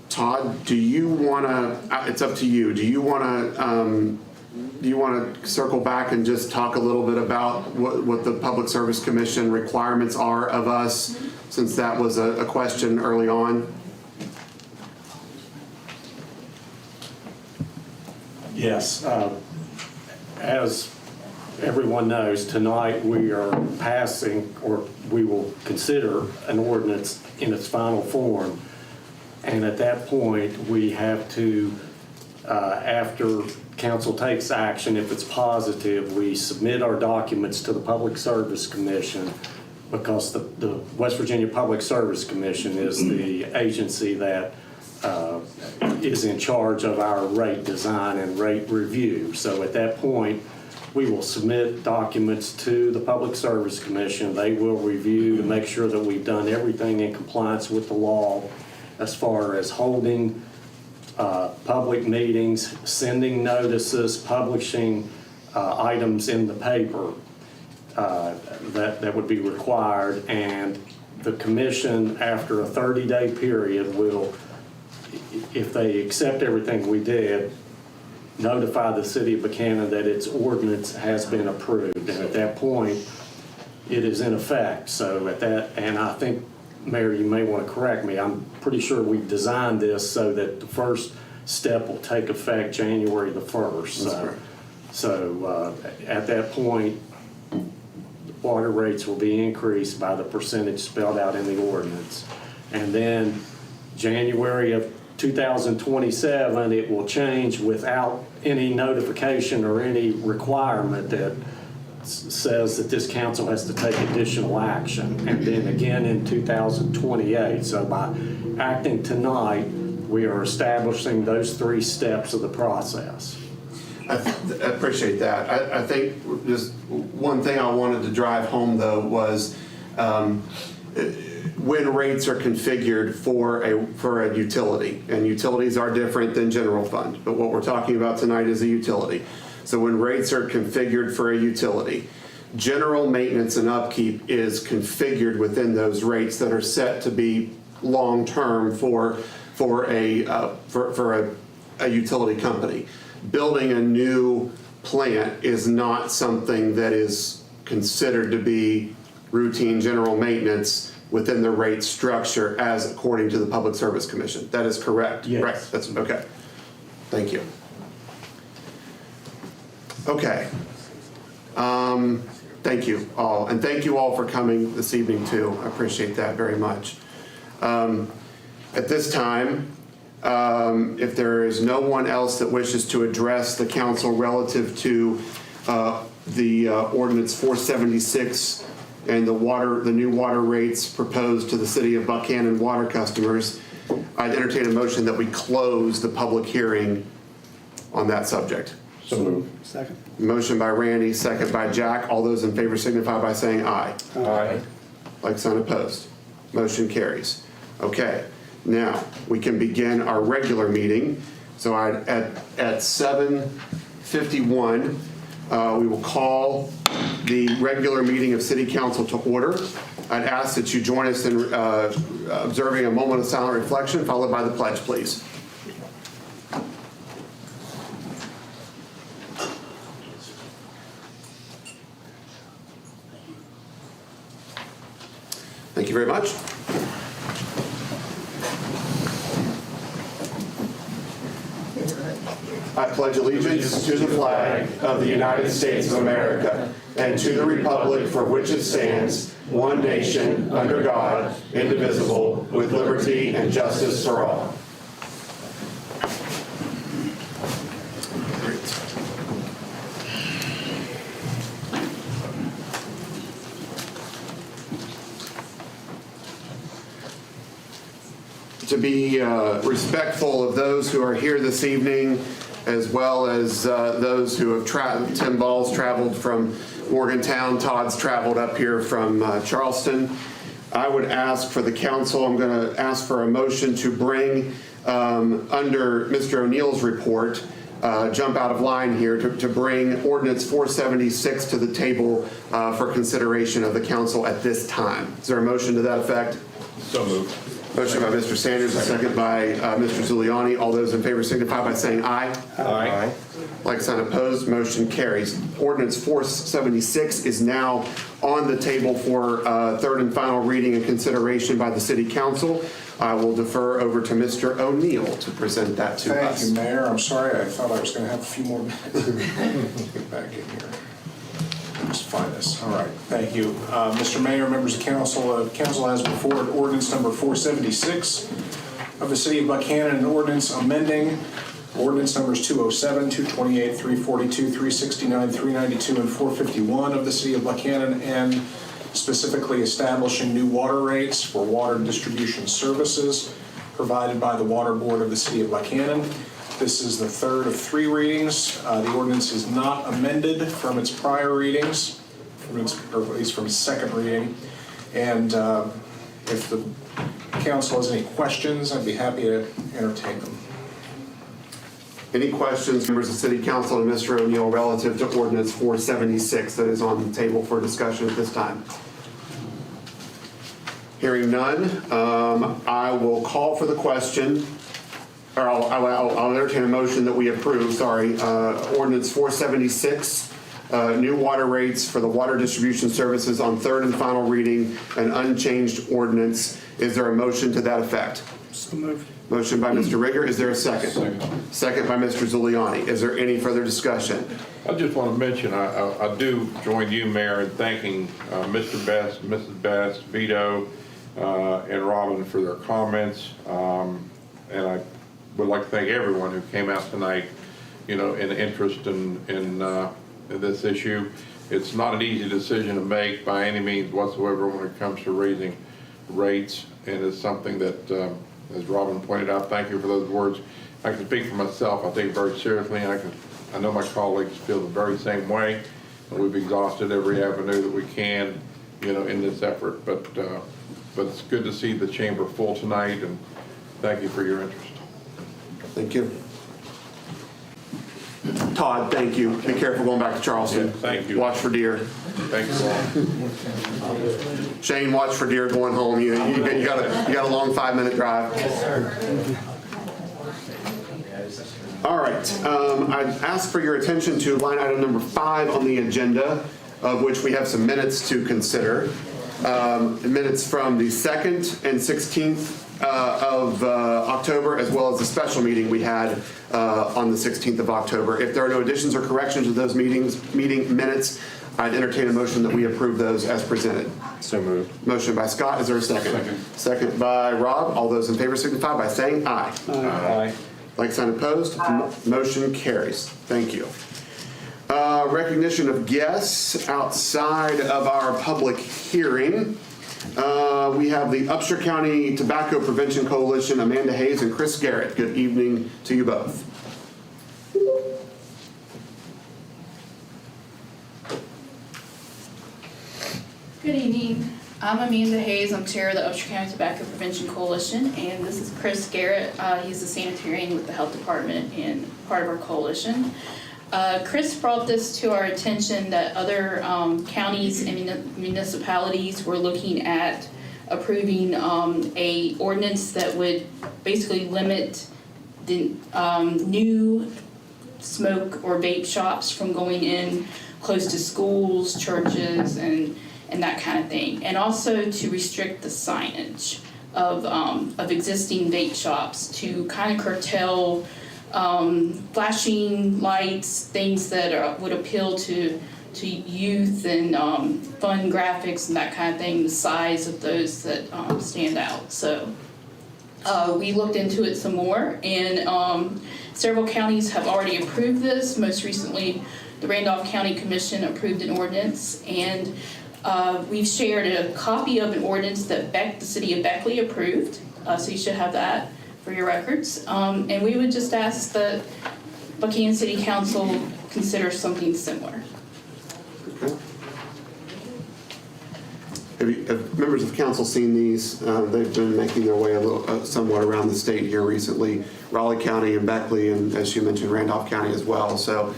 Todd, do you want to, it's up to you, do you want to circle back and just talk a little bit about what the Public Service Commission requirements are of us, since that was a question early on? Yes. As everyone knows, tonight we are passing, or we will consider an ordinance in its final form. And at that point, we have to, after council takes action, if it's positive, we submit our documents to the Public Service Commission, because the West Virginia Public Service Commission is the agency that is in charge of our rate design and rate review. So at that point, we will submit documents to the Public Service Commission. They will review to make sure that we've done everything in compliance with the law, as far as holding public meetings, sending notices, publishing items in the paper that would be required. And the commission, after a 30-day period, will, if they accept everything we did, notify the city of Buckhannon that its ordinance has been approved. And at that point, it is in effect. So at that, and I think, Mayor, you may want to correct me, I'm pretty sure we've designed this so that the first step will take effect January the 1st. So at that point, water rates will be increased by the percentage spelled out in the ordinance. And then January of 2027, it will change without any notification or any requirement that says that this council has to take additional action. And then again in 2028. So by acting tonight, we are establishing those 3 steps of the process. appreciate that. I think just one thing I wanted to drive home though was when rates are configured for a utility, and utilities are different than general fund, but what we're talking about tonight is a utility. So when rates are configured for a utility, general maintenance and upkeep is configured within those rates that are set to be long-term for a utility company. Building a new plant is not something that is considered to be routine general maintenance within the rate structure as according to the Public Service Commission. That is correct? Yes. Right, that's okay. Thank you. Okay. Thank you all, and thank you all for coming this evening too. I appreciate that very much. At this time, if there is no one else that wishes to address the council relative to the ordinance 476 and the new water rates proposed to the city of Buckhannon water customers, I'd entertain a motion that we close the public hearing on that subject. So moved. Second. Motion by Randy, second by Jack. All those in favor signify by saying aye. Aye. Like sign opposed. Motion carries. Okay, now we can begin our regular meeting. So at 7:51, we will call the regular meeting of City Council to order. I'd ask that you join us in observing a moment of silent reflection, followed by the pledge, please. Thank you very much. I pledge allegiance to the flag of the United States of America and to the republic for which it stands, one nation, under God, indivisible, with liberty and justice for all. To be respectful of those who are here this evening, as well as those who have traveled. Tim Ball's traveled from Morgantown, Todd's traveled up here from Charleston. I would ask for the council, I'm going to ask for a motion to bring under Mr. O'Neill's report, jump out of line here, to bring ordinance 476 to the table for consideration of the council at this time. Is there a motion to that effect? So moved. Motion by Mr. Sanders, a second by Mr. Zuliani. All those in favor signify by saying aye. Aye. Like sign opposed, motion carries. Ordinance 476 is now on the table for third and final reading and consideration by the City Council. I will defer over to Mr. O'Neill to present that to us. Thank you, Mayor. I'm sorry, I thought I was going to have a few more minutes. Get back in here. Just find this. All right. Thank you. Mr. Mayor, members of council, council has before it ordinance number 476 of the City of Buckhannon, an ordinance amending ordinance numbers 207, 228, 342, 369, 392, and 451 of the City of Buckhannon, and specifically establishing new water rates for water distribution services provided by the Water Board of the City of Buckhannon. This is the third of three readings. The ordinance is not amended from its prior readings, or at least from its second reading. And if the council has any questions, I'd be happy to entertain them. Any questions, members of City Council and Mr. O'Neill, relative to ordinance 476 that is on the table for discussion at this time? Hearing none, I will call for the question. Or I'll entertain a motion that we approve, ordinance 476, new water rates for the water distribution services on third and final reading, an unchanged ordinance. Is there a motion to that effect? So moved. Motion by Mr. Rigger. Is there a second? Second by Mr. Zuliani. Is there any further discussion? I just want to mention, I do join you, Mayor, in thanking Mr. Best, Mrs. Best, Vito, and Robin for their comments. And I would like to thank everyone who came out tonight, in interest in this issue. It's not an easy decision to make by any means whatsoever when it comes to raising rates, and it's something that, as Robin pointed out, thank you for those words. I can speak for myself. I take it very seriously, and I can I know my colleagues feel the very same way, and we've exhausted every avenue that we can, in this effort. But it's good to see the chamber full tonight, and thank you for your interest. Thank you. Todd, thank you. Be careful going back to Charleston. Yeah, thank you. Watch for deer. Thank you all. Shane, watch for deer going home. You got a long 5-minute drive. All right. I'd ask for your attention to line item number 5 on the agenda, of which we have some minutes to consider. Minutes from the 2nd and 16th of October, as well as the special meeting we had on the 16th of October. If there are no additions or corrections to those meeting minutes, I'd entertain a motion that we approve those as presented. So moved. Motion by Scott. Is there a second? Second by Rob. All those in favor signify by saying aye. Aye. Like sign opposed. Motion carries. Thank you. Recognition of guests outside of our public hearing. We have the Upshur County Tobacco Prevention Coalition, Amanda Hayes and Chris Garrett. Good evening to you both. Good evening. I'm Amanda Hayes. I'm chair of the Upshur County Tobacco Prevention Coalition, and this is Chris Garrett. He's a sanitarian with the health department and part of our coalition. Chris brought this to our attention that other counties and municipalities were looking at approving a ordinance that would basically limit the new smoke or vape shops from going in close to schools, churches, and that kind of thing, and also to restrict the signage of existing vape shops to kind of curtail flashing lights, things that would appeal to youth, and fun graphics and that kind of thing, the size of those that stand out. So we looked into it some more, and several counties have already approved this. Most recently, the Randolph County Commission approved an ordinance, and we've shared a copy of an ordinance that the city of Beckley approved, so you should have that for your records. And we would just ask that Buckhannon City Council consider something similar. Okay. Have members of council seen these? They've been making their way a little, somewhat around the state here recently. Raleigh County and Beckley, and as you mentioned, Randolph County as well. So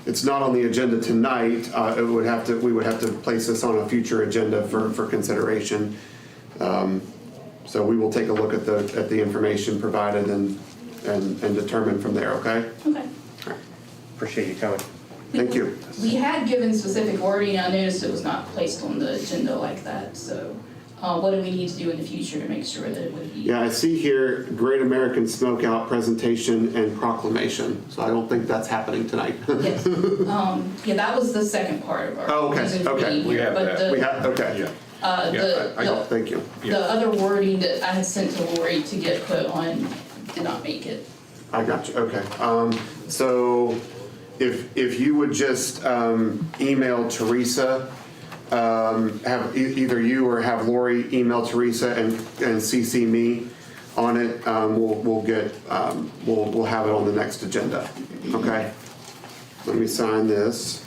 it's not on the agenda tonight. We would have to place this on a future agenda for consideration. So we will take a look at the information provided and determine from there. Okay. Okay. Appreciate you coming. Thank you. We had given specific wording. I noticed it was not placed on the agenda like that. So what do we need to do in the future to make sure that it would be? Yeah, I see here Great American Smokeout presentation and proclamation. So I don't think that's happening tonight. Yes. Yeah, that was the second part of our. Oh, okay, reason for okay. being We here, have but that. the- We have, okay. Yeah. Thank you. The other wording that I had sent to Lori to get put on did not make it. I got you, okay. So if you would just email Teresa, have either you or have Lori email Teresa and CC me on it, we'll have it on the next agenda, okay? Let me sign this.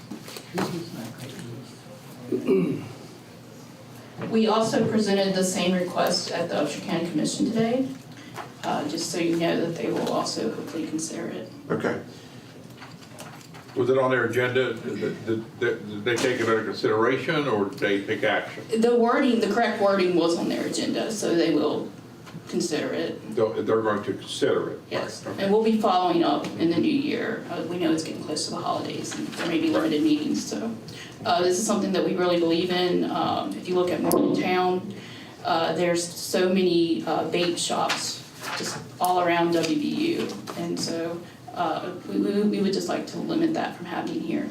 We also presented the same request at the Upshur County Commission today, just so you know that they will also hopefully consider it. Okay. Was it on their agenda? Did they take it under consideration, or did they take action? The correct wording was on their agenda, so they will consider it, They're going to consider it? yes. Okay. And we'll be following up in the new year. We know it's getting close to the holidays and there may be limited meetings, so. This is something that we really believe in. If you look at Morgantown, there's so many vape shops just all around WVU. And so we would just like to limit that from happening here.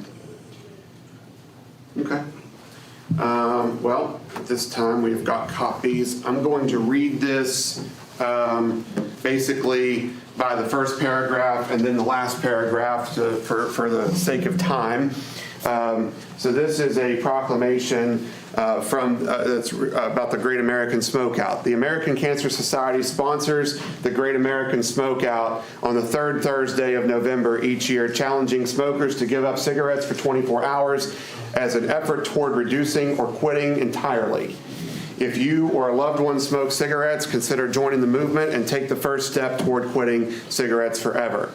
Okay. Well, at this time, we've got copies. I'm going to read this basically by the first paragraph and then the last paragraph for the sake of time. So this is a proclamation that's about the Great American Smokeout. The American Cancer Society sponsors the Great American Smokeout on the third Thursday of November each year, challenging smokers to give up cigarettes for 24 hours as an effort toward reducing or quitting entirely. If you or a loved one smoke cigarettes, consider joining the movement and take the first step toward quitting cigarettes forever.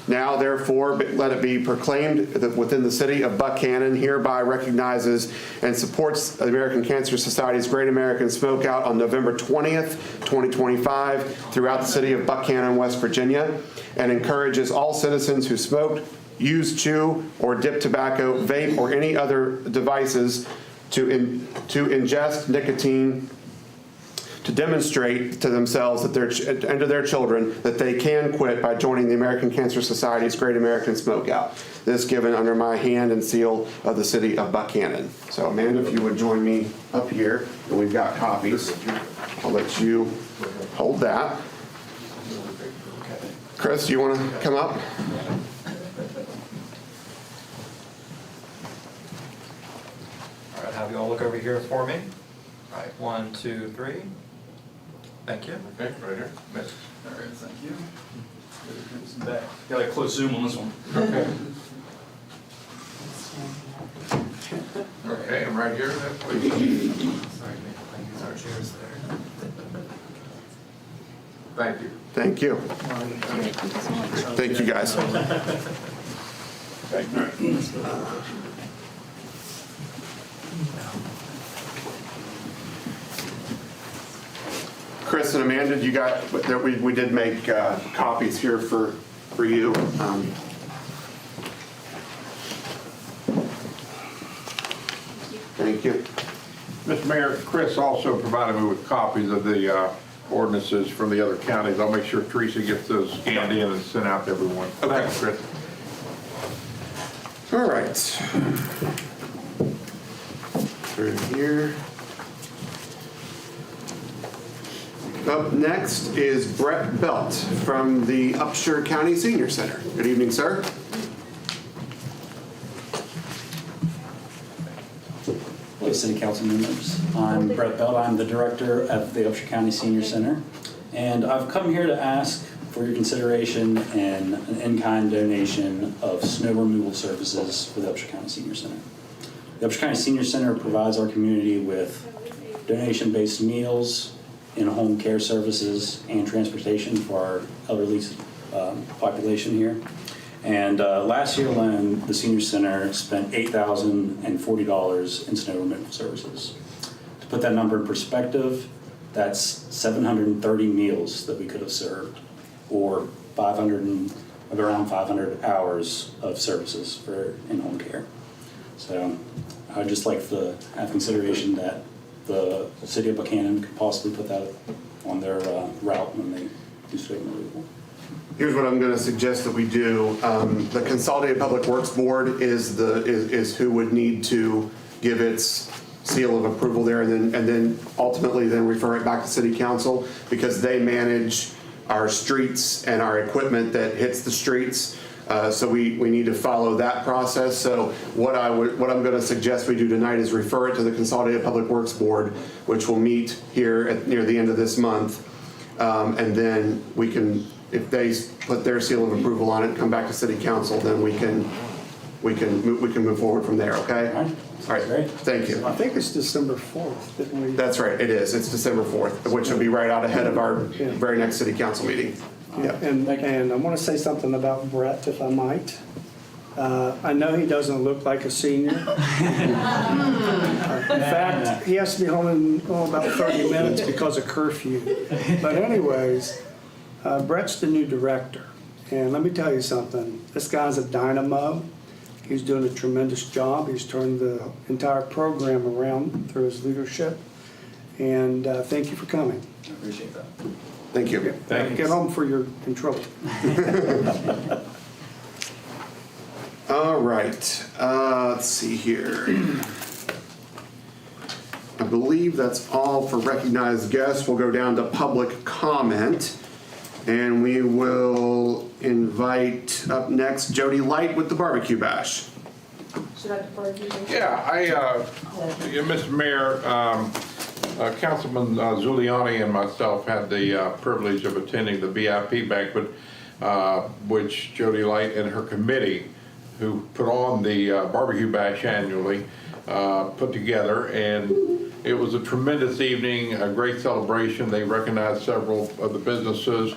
Now, therefore, let it be proclaimed that within the city of Buckhannon hereby recognizes and supports the American Cancer Society's Great American Smokeout on November 20th, 2025 throughout the city of Buckhannon, West Virginia, and encourages all citizens who smoke, use, chew, or dip tobacco, vape, or any other devices to ingest nicotine to demonstrate to themselves that and to their children that they can quit by joining the American Cancer Society's Great American Smokeout. This given under my hand and seal of the city of Buckhannon. So Amanda, if you would join me up here, and we've got copies. I'll let you hold that. Chris, do you want to come up? All right, have you all look over here for me. All right, 1, 2, 3. Thank you. Okay, right here. All right, thank you. Back. Got a close zoom on this one. Okay. Okay, I'm right here, then, please. Thank you. Thank you. Thank you, guys. Chris and Amanda, we did make copies here for you. Thank you. Mr. Mayor, Chris also provided me with copies of the ordinances from the other counties. I'll make sure Teresa gets those scanned in and sent out to everyone. Okay. Thanks, Chris. All right. Through here. Up next is Brett Belt from the Upshur County Senior Center. Good evening, sir. Hello, City Council members. I'm Brett Belt. I'm the director of the Upshur County Senior Center. And I've come here to ask for your consideration and an in-kind donation of snow removal services for the Upshur County Senior Center. The Upshur County Senior Center provides our community with donation-based meals, in-home care services, and transportation for our elderly population here. And last year alone, the Senior Center spent $8,040 in snow removal services. To put that number in perspective, that's 730 meals that we could have served, or around 500 hours of services for in-home care. So I'd just like to have consideration that the city of Buckhannon could possibly put that on their route when they do snow removal. Here's what I'm going to suggest that we do. The Consolidated Public Works Board is who would need to give its seal of approval there, and then ultimately refer it back to City Council, because they manage our streets and our equipment that hits the streets. So we need to follow that process. So what I'm going to suggest we do tonight is refer it to the Consolidated Public Works Board, which will meet here near the end of this month, and then we can, if they put their seal of approval on it and come back to City Council, then we can move forward from there. Okay. All right. Great. Thank you. I think it's December 4th, didn't we? That's right. It is. It's December 4th, which will be right out ahead of our very next City Council meeting. Yeah. And I want to say something about Brett, if I might. I know he doesn't look like a senior. In fact, he has to be home in about 30 minutes because of curfew. But anyways, Brett's the new director. And let me tell you something. This guy's a dynamo. He's doing a tremendous job. He's turned the entire program around through his leadership. And thank you for coming. I appreciate that. Thank you. Get home before you're in trouble. All right. Let's see here. I believe that's all for recognized guests. We'll go down to public comment. And we will invite up next Jody Light with the Barbecue Bash. Should I defer to you? Yeah, Mr. Mayor, Councilman Zuliani and myself had the privilege of attending the VIP banquet, which Jody Light and her committee, who put on the barbecue bash annually, put together, and it was a tremendous evening, a great celebration. They recognized several of the businesses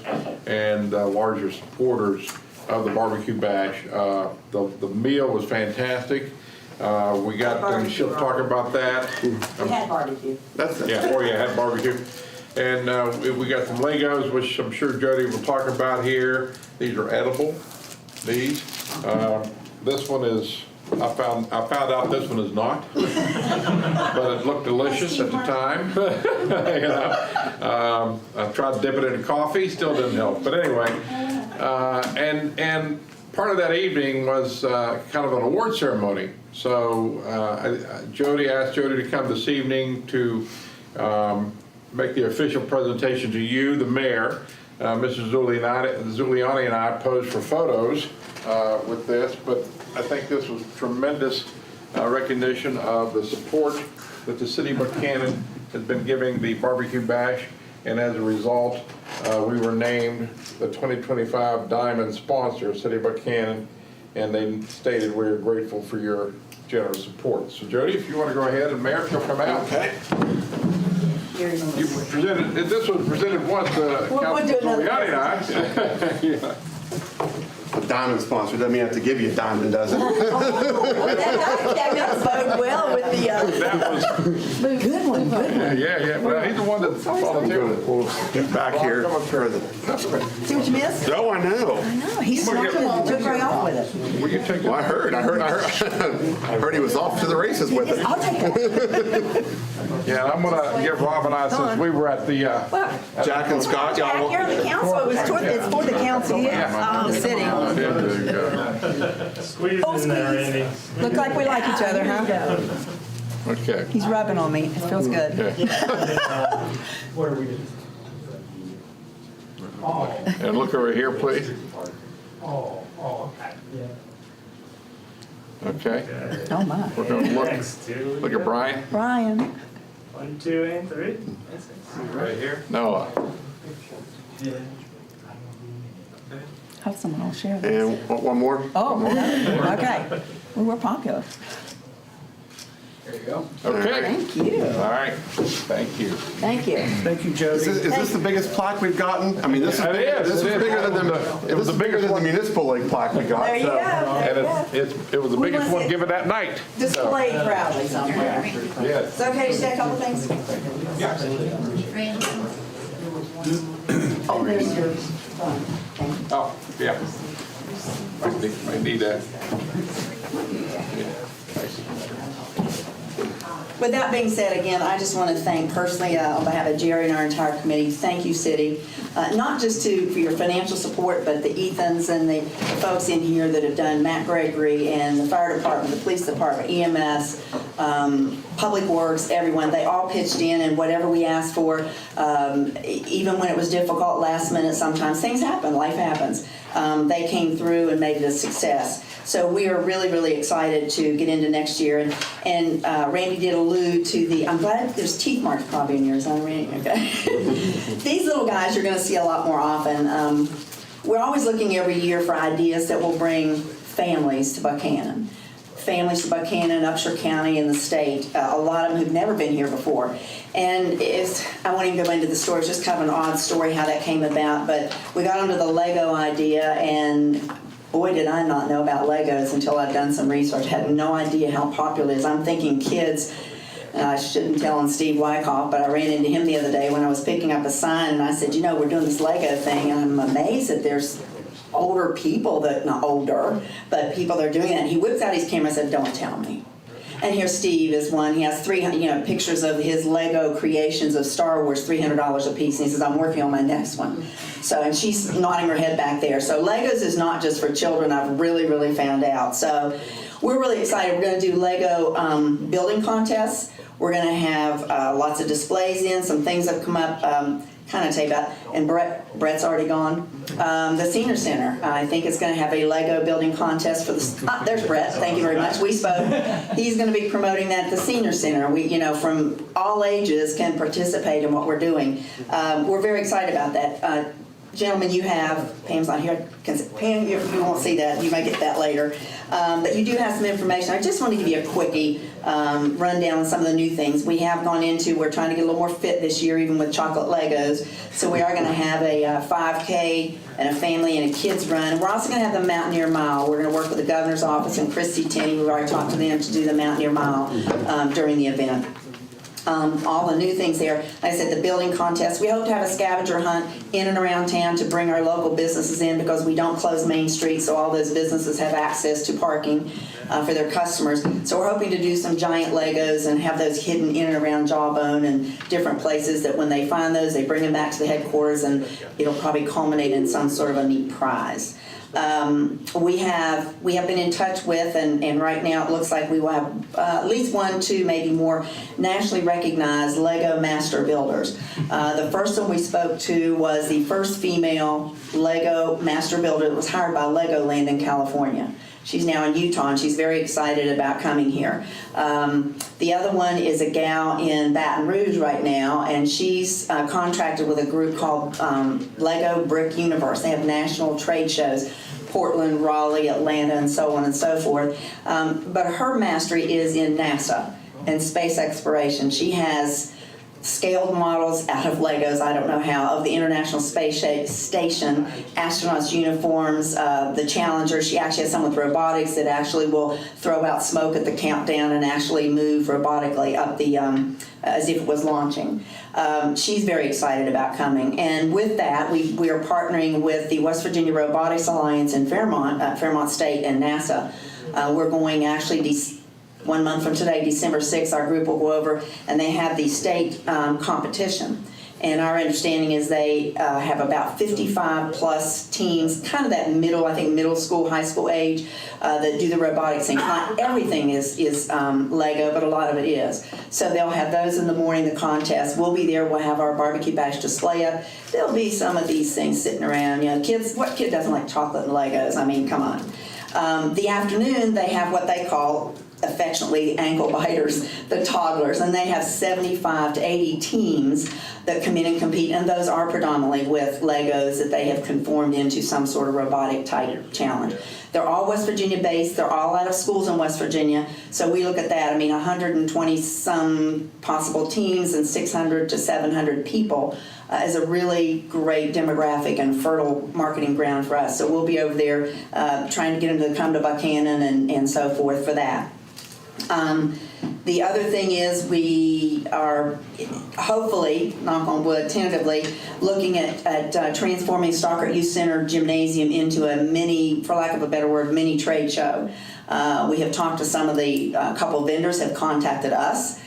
and larger supporters of the barbecue bash. The meal was fantastic. We got, and she'll talk about that. We had barbecue. That's it. Yeah, had barbecue. And we got some Legos, which I'm sure Jody will talk about here. These are edible, these. This one is, I found out this one is not, but it looked delicious at the time. You know, I tried to dip it in coffee, still didn't help. But anyway, and part of that evening was kind of an award ceremony. So Jody asked Jody to come this evening to make the official presentation to you, the mayor. Mrs. Zuliani and I posed for photos with this, but I think this was tremendous recognition of the support that the city of Buckhannon has been giving the barbecue bash, and as a result, we were named the 2025 Diamond sponsor of City of Buckhannon, and they stated we're grateful for your generous support. So Jody, if you want to go ahead, and Mayor, if you'll come out. Okay. You presented, this was presented once, Councilman Zuliani and I. Yeah. A diamond sponsor doesn't mean I have to give you a diamond, does it? That does bode well with the, That was, good one. yeah, well, he's the one that volunteered. We'll get back here further. See what you missed? No, I know. I know, he took right off with it. Will you take Well, I heard I heard he was off to the races with it. I'll take it. Yeah, I'm gonna give Rob and I, since we were at the, Jack and Scott, Jack, y'all. you're the council, it's for the council, the city. there you go. Squeeze in there, Andy. Look like we like each other, huh? Okay. He's rubbing on me, it feels good. What are we doing? And look over here, please. Okay. Okay. Oh my. We're gonna Next to. look at Brian. Brian. 1, 2, and 3. Right here. Noah. Hope someone will share this. And one more? Oh, okay. Well, we're popular. There you go. Okay. Thank you. All right. Thank you. Thank you. Thank you, Jody. Is this the biggest plaque we've gotten? I mean, this is It bigger, is. this is It is. bigger than It was the biggest the one. municipal league plaque we got. There you so- go. And it was the We biggest must one have- given that night. Displayed proudly somewhere. Yes. Is it okay to say a couple things? Oh, there's yours. Thank you. Oh, yeah. Might need that. With that being said, again, I just want to thank personally on behalf of Jerry and our entire committee, thank you, City. Not just for your financial support, but the Ethans and the folks in here that have done, Matt Gregory and the fire department, the police department, EMS, Public Works, everyone, they all pitched in, and whatever we asked for, even when it was difficult last minute, sometimes things happen, life happens. They came through and made it a success. So we are really, really excited to get into next year. And Randy did allude to the, I'm glad there's teeth marks probably in yours, huh, Randy? Okay. These little guys you're going to see a lot more often. We're always looking every year for ideas that will bring families to Buckhannon. Families to Buckhannon, Upshur County, and the state. A lot of them who've never been here before. And I won't even go into the story. It's just kind of an odd story how that came about. But we got onto the Lego idea, and boy, did I not know about Legos until I'd done some research. I had no idea how popular it is. I'm thinking kids, I shouldn't tell on Steve Wyckoff, but I ran into him the other day when I was picking up a sign, and I said, you know, we're doing this Lego thing, and I'm amazed that there's older people that, not older, but people that are doing that. And he whips out his camera and said, don't tell me. And here Steve is one. He has 300, pictures of his Lego creations of Star Wars, $300 a piece. And he says, I'm working on my next one. So, and she's nodding her head back there. So Legos is not just for children. I've really, really found out. So we're really excited. We're going to do Lego building contests. We're going to have lots of displays in. Some things have come up, kind kind of tell you about, and Brett's already gone. The Senior Center, I think it's going to have a Lego building contest for the, there's Brett, thank you very much, we spoke. He's going to be promoting that at the Senior Center. We, from all ages can participate in what we're doing. We're very excited about that. Gentlemen, you have, Pam's not here, Pam, you won't see that, you may get that later. But you do have some information. I just want to give you a quickie rundown on some of the new things. We have gone into, we're trying to get a little more fit this year, even with chocolate Legos. So we are going to have a 5K and a family and a kids run. We're also going to have the Mountaineer Mile. We're going to work with the governor's office and Christy Tenney. We've already talked to them to do the Mountaineer Mile during the event. All the new things there. Like I said, the building contest. We hope to have a scavenger hunt in and around town to bring our local businesses in, because we don't close Main Street, so all those businesses have access to parking for their customers. So we're hoping to do some giant Legos and have those hidden in and around Jawbone and different places that when they find those, they bring them back to the headquarters, and it'll probably culminate in some sort of a neat prize. We have been in touch with, and right now it looks like we will have at least 1, 2, maybe more nationally recognized Lego master builders. The first one we spoke to was the first female Lego master builder that was hired by Legoland in California. She's now in Utah, and she's very excited about coming here. The other one is a gal in Baton Rouge right now, and she's contracted with a group called Lego Brick Universe. They have national trade shows, Portland, Raleigh, Atlanta, and so on and so forth. But her mastery is in NASA and space exploration. She has scaled models out of Legos, I don't know how, of the International Space Station, astronauts' uniforms, the Challenger. She actually has some with robotics that actually will throw out smoke at the countdown and actually move robotically up the, as if it was launching. She's very excited about coming. And with that, we are partnering with the West Virginia Robotics Alliance in Fairmont State and NASA. We're going actually 1 month from today, December 6th, our group will go over, and they have the state competition. And our understanding is they have about 55 plus teams, kind of that middle, I think middle school, high school age, that do the robotics thing. Not everything is Lego, but a lot of it is. So they'll have those in the morning, the contest. We'll be there, we'll have our barbecue bash display up. There'll be some of these things sitting around. Kids, what kid doesn't like chocolate and Legos? I mean, come on. The afternoon, they have what they call affectionately ankle biters, the toddlers, and they have 75 to 80 teams that come in and compete, and those are predominantly with Legos that they have conformed into some sort of robotic type challenge. They're all West Virginia based, they're all out of schools in West Virginia, so we look at that, 120 some possible teams and 600 to 700 people is a really great demographic and fertile marketing ground for us. So we'll be over there trying to get them to come to Buckhannon and so forth for that. The other thing is we are hopefully, knock on wood, tentatively looking at transforming Stockert Youth Center Gymnasium into a mini, for lack of a better word, mini trade show. We have talked to some of the couple of vendors have contacted us.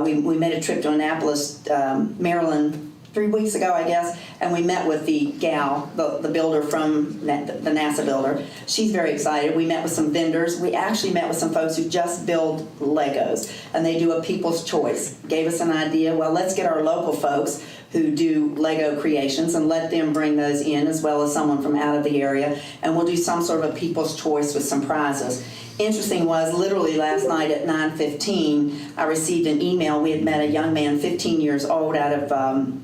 We made a trip to Annapolis, Maryland 3 weeks ago, I guess, and we met with the gal, the builder from the NASA builder. She's very excited. We met with some vendors. We actually met with some folks who just build Legos, and they do a people's choice. Gave us an idea, well, let's get our local folks who do Lego creations and let them bring those in, as well as someone from out of the area, and we'll do some sort of a people's choice with some prizes. Interesting was, literally last night at 9:15, I received an email. We had met a young man, 15 years old, out of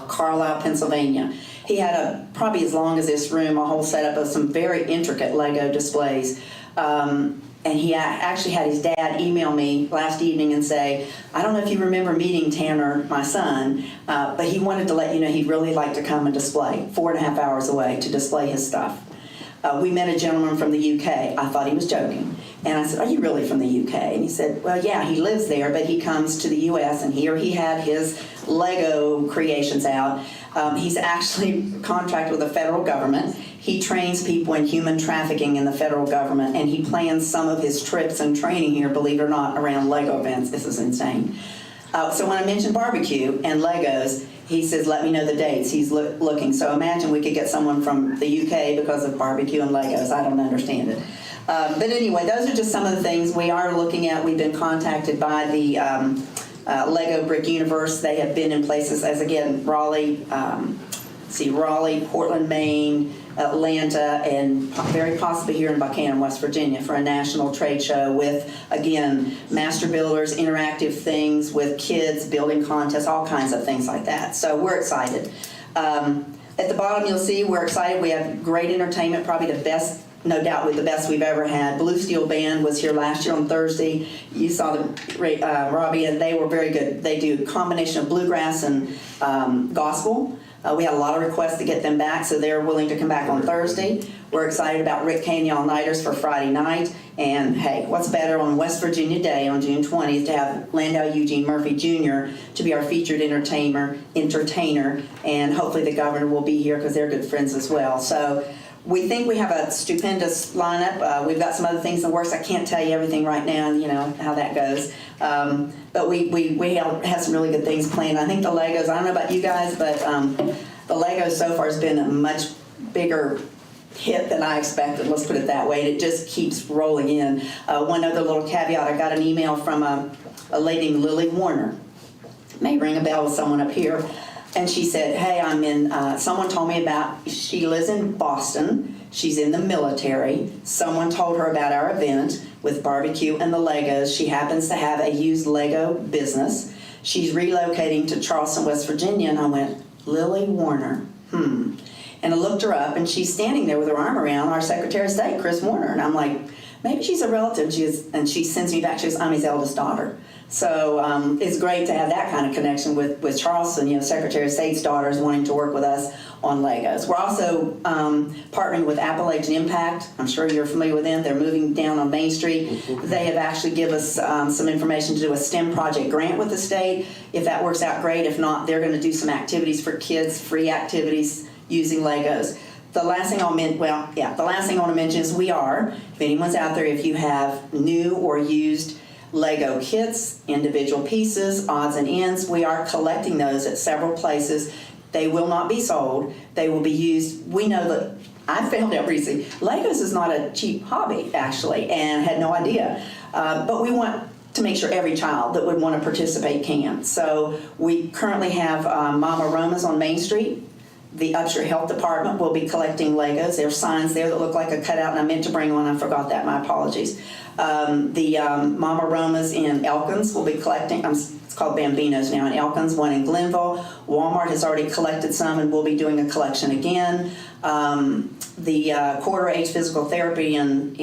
Carlisle, Pennsylvania. He had probably as long as this room, a whole setup of some very intricate Lego displays. And he actually had his dad email me last evening and say, I don't know if you remember meeting Tanner, my son, but he wanted to let you know he'd really like to come and display, 4.5 hours away to display his stuff. We met a gentleman from the UK. I thought he was joking. And I said, are you really from the UK? And he said, well, yeah, he lives there, but he comes to the US, and here he had his Lego creations out. He's actually contracted with the federal government. He trains people in human trafficking in the federal government, and he plans some of his trips and training here, believe it or not, around Lego events. This is insane. So when I mentioned barbecue and Legos, he says, let me know the dates. He's looking. So imagine we could get someone from the UK because of barbecue and Legos. I don't understand it. But anyway, those are just some of the things we are looking at. We've been contacted by the Lego Brick Universe. They have been in places as, again, Raleigh, Portland, Maine, Atlanta, and very possibly here in Buckhannon, West Virginia for a national trade show with, again, master builders, interactive things with kids, building contests, all kinds of things like that. So we're excited. At the bottom, you'll see we're excited. We have great entertainment, probably the best, no doubt, the best we've ever had. Blue Steel Band was here last year on Thursday. You saw them, Robbie, and they were very good. They do a combination of bluegrass and gospel. We had a lot of requests to get them back, so they're willing to come back on Thursday. We're excited about Rick Kane All-Nighters for Friday night. And hey, what's better on West Virginia Day on June 20th to have Landau Eugene Murphy Jr. to be our featured entertainer, and hopefully the governor will be here because they're good friends as well. So we think we have a stupendous lineup. We've got some other things in the works. I can't tell you everything right now, you know, how that goes. But we have some really good things planned. I think the Legos, I don't know about you guys, but the Legos so far has been a much bigger hit than I expected, let's put it that way. It just keeps rolling in. One other little caveat, I got an email from a lady named Lily Warner. May ring a bell with someone up here. And she said, hey, I'm in, someone told me about, she lives in Boston. She's in the military. Someone told her about our event with barbecue and the Legos. She happens to have a used Lego business. She's relocating to Charleston, West Virginia. And I went, Lily Warner, And I looked her up, and she's standing there with her arm around our Secretary of State, Chris Warner. And I'm like, maybe she's a relative. And she sends me back, she goes, I'm his eldest daughter. So it's great to have that kind of connection with Charleston, you know, Secretary of State's daughters wanting to work with us on Legos. We're also partnering with Appalachian Impact. I'm sure you're familiar with them. They're moving down on Main Street. They have actually given us some information to do a STEM project grant with the state. If that works out, great. If not, they're going to do some activities for kids, free activities using Legos. The last thing I want to mention is if anyone's out there, if you have new or used Lego kits, individual pieces, odds and ends, we are collecting those at several places. They will not be sold. They will be used. We know that, I found out recently, Legos is not a cheap hobby, actually, and had no idea. But we want to make sure every child that would want to participate can. So we currently have Mama Roma's on Main Street. The Upshur Health Department will be collecting Legos. There are signs there that look like a cutout, and I meant to bring one. I forgot that. My apologies. The Mama Roma's in Elkins will be collecting. It's called Bambinos now in Elkins. One in Glenville. Walmart has already collected some, and we'll be doing a collection again. The quarter age physical therapy in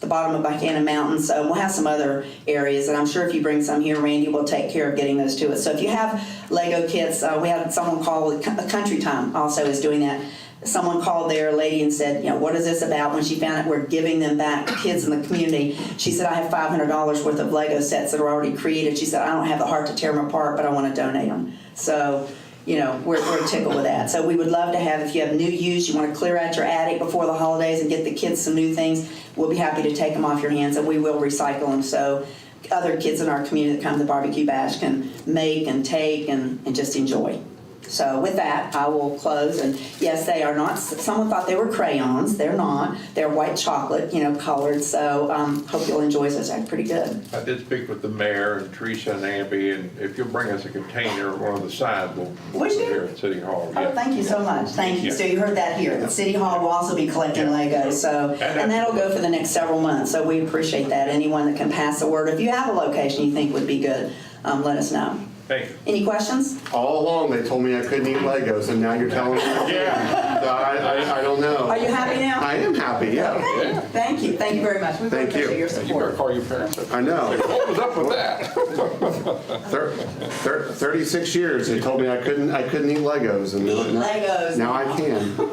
the bottom of Buckhannon Mountain. So we'll have some other areas, and I'm sure if you bring some here, Randy will take care of getting those to us. So if you have Lego kits, we had someone call, Country Time also is doing that. Someone called their lady and said, you know, what is this about? When she found out we're giving them back to kids in the community, she said, I have $500 worth of Lego sets that are already created. She said, I don't have the heart to tear them apart, but I want to donate them. So, you know, we're tickled with that. So we would love to have, if you have new use, you want to clear out your attic before the holidays and get the kids some new things, we'll be happy to take them off your hands, and we will recycle them. So other kids in our community that come to the barbecue bash can make and take and just enjoy. So with that, I will close. And yes, they are not, someone thought they were crayons. They're not. They're white chocolate, you know, colored. So hope you'll enjoy those. They're pretty good. I did speak with the mayor and Teresa and Abby, and if you'll bring us a container, one of the signs will be here at City Hall. Oh, thank you so much. Thank you. So you heard that here. The City Hall will also be collecting Legos. So, and that'll go for the next several months. So we appreciate that. Anyone that can pass the word. If you have a location you think would be good, let us know. Thank you. Any questions? All along, they told me I couldn't eat Legos, and now you're telling me. Yeah. So I don't know. Are you happy now? I am happy, yeah. Okay. Yeah. Thank you. Thank you very much. We Thank appreciate you. your You better support. call your parents. I know. What was up with that? 36 years, they told me I couldn't eat Legos. And Legos. Now I can. So,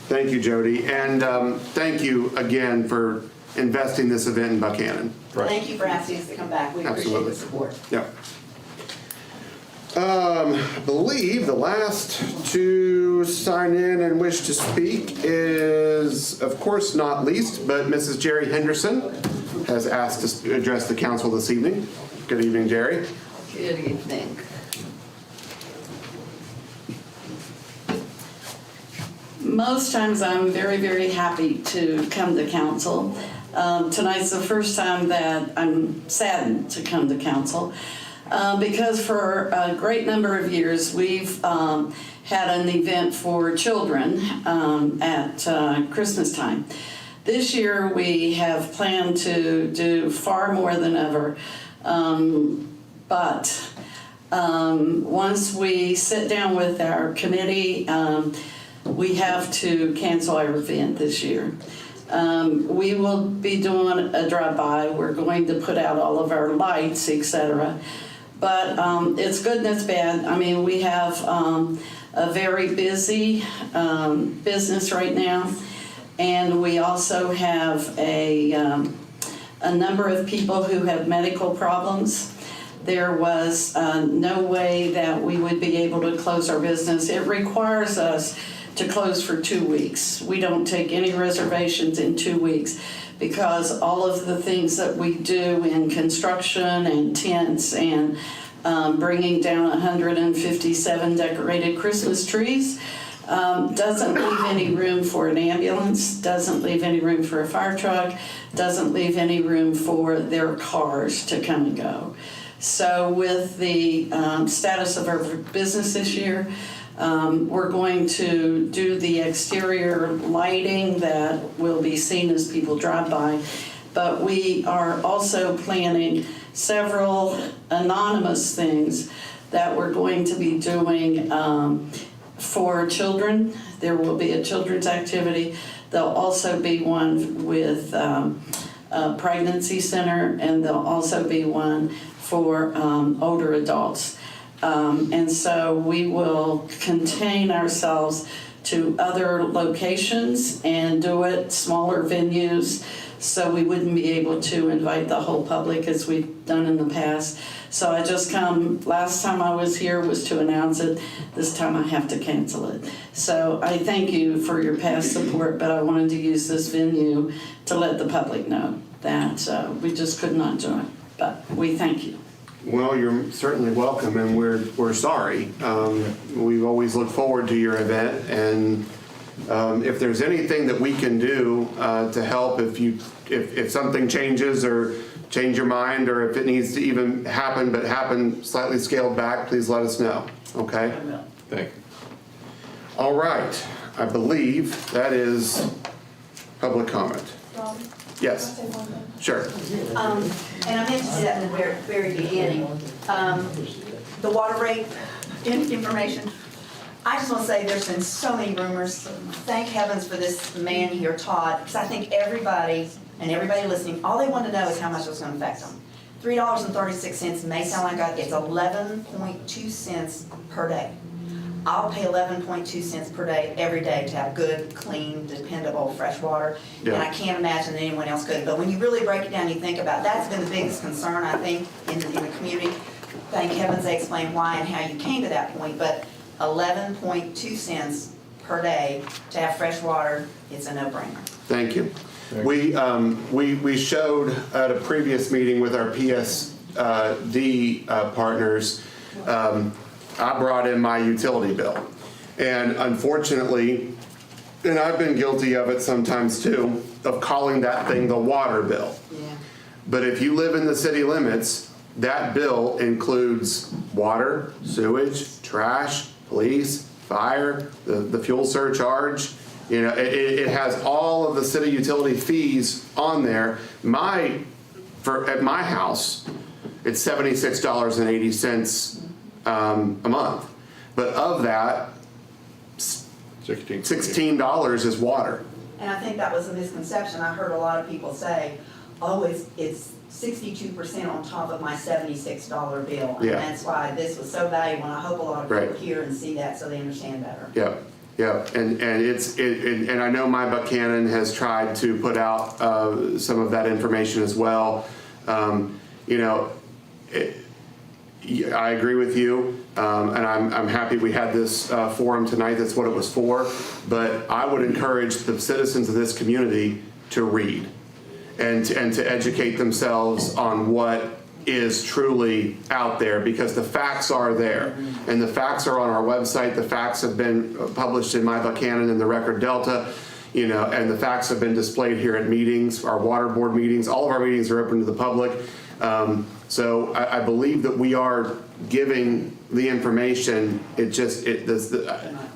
thank you, Jody. And thank you again for investing this event in Buckhannon. Thank you for asking us to come back. We appreciate the support. Yeah. I believe the last to sign in and wish to speak is, of course, not least, but Mrs. Jerry Henderson has asked to address the council this evening. Good evening, Jerry. Good evening. Most times I'm very, very happy to come to council. Tonight's the first time that I'm saddened to come to council because for a great number of years we've had an event for children at Christmas time. This year we have planned to do far more than ever, but once we sit down with our committee, we have to cancel our event this year. We will be doing a drive-by. We're going to put out all of our lights, etc. But it's good and it's bad. I mean, we have a very busy business right now, and we also have a number of people who have medical problems. There was no way that we would be able to close our business. It requires us to close for 2 weeks. We don't take any reservations in 2 weeks because all of the things that we do in construction and tents and bringing down 157 decorated Christmas trees doesn't leave any room for an ambulance, doesn't leave any room for a fire truck, doesn't leave any room for their cars to come and go. So with the status of our business this year, we're going to do the exterior lighting that will be seen as people drive by, but we are also planning several anonymous things that we're going to be doing for children. There will be a children's activity. There'll also be one with a pregnancy center, and there'll also be one for older adults. And so we will contain ourselves to other locations and do it smaller venues so we wouldn't be able to invite the whole public as we've done in the past. So I just last time I was here was to announce it. This time I have to cancel it. So I thank you for your past support, but I wanted to use this venue to let the public know that we just could not join. But we thank you. Well, you're certainly welcome, and we're sorry. We always look forward to your event, and if there's anything that we can do to help, if something changes or change your mind, or if it needs to even happen but happen slightly scaled back, please let us know. Okay? Thank you. All right. I believe that is public comment. Yes. Sure. And I mentioned that in the very beginning. The water rate information. I just want to say there's been so many rumors. Thank heavens for this man here, Todd, because I think everybody listening, all they want to know is how much it's going to affect them. $3.36 may sound like it's 11.2 cents per day. I'll pay 11.2 cents per day every day to have good, clean, dependable, fresh water. Yeah. And I can't imagine anyone else could. But when you really break it down, you think about that's been the biggest concern, I think, in the community. Thank heavens they explained why and how you came to that point. But 11.2 cents per day to have fresh water, it's a no-brainer. Thank you. We showed at a previous meeting with our PSD partners. I brought in my utility bill, and unfortunately, and I've been guilty of it sometimes too, of calling that thing the water bill. Yeah. But if you live in the city limits, that bill includes water, sewage, trash, police, fire, the fuel surcharge. You know, it has all of the city utility fees on there. At my house, it's $76.80 a month. But of that, $16 is water. And I think that was a misconception. I heard a lot of people say, oh, it's 62% on top of my $76 bill. And Yeah. that's why this was so valuable. And I hope a lot of people Right. hear and see that so they understand better. Yep. Yeah, and I know my Buckhannon has tried to put out some of that information as well. You know, I agree with you, and I'm happy we had this forum tonight. That's what it was for. But I would encourage the citizens of this community to read and to educate themselves on what is truly out there, because the facts are there, and the facts are on our website. The facts have been published in my Buckhannon and the Record Delta. and the facts have been displayed here at meetings, our water board meetings. All of our meetings are open to the public. So I believe that we are giving the information. We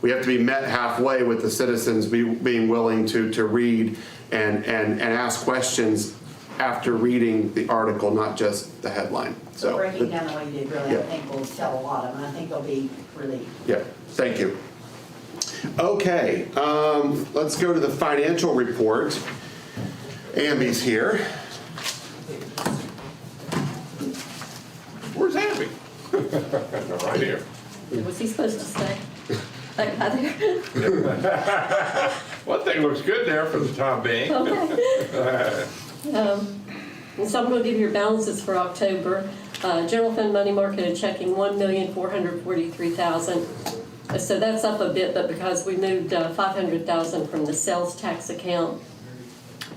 have to be met halfway with the citizens being willing to read and ask questions after reading the article, not just the headline. So breaking down the way you did, really, Yeah. I think will tell a lot of them. I think they'll be relieved. Yeah, thank you. Okay, let's go to the financial report. Amby's here. Where's Amby? Right here. Was he supposed to stay? Like out there? One thing looks good there for the time being. Okay. And so I'm going to give you your balances for October. General fund money market and checking $1,443,000. So that's up a bit, but because we moved $500,000 from the sales tax account,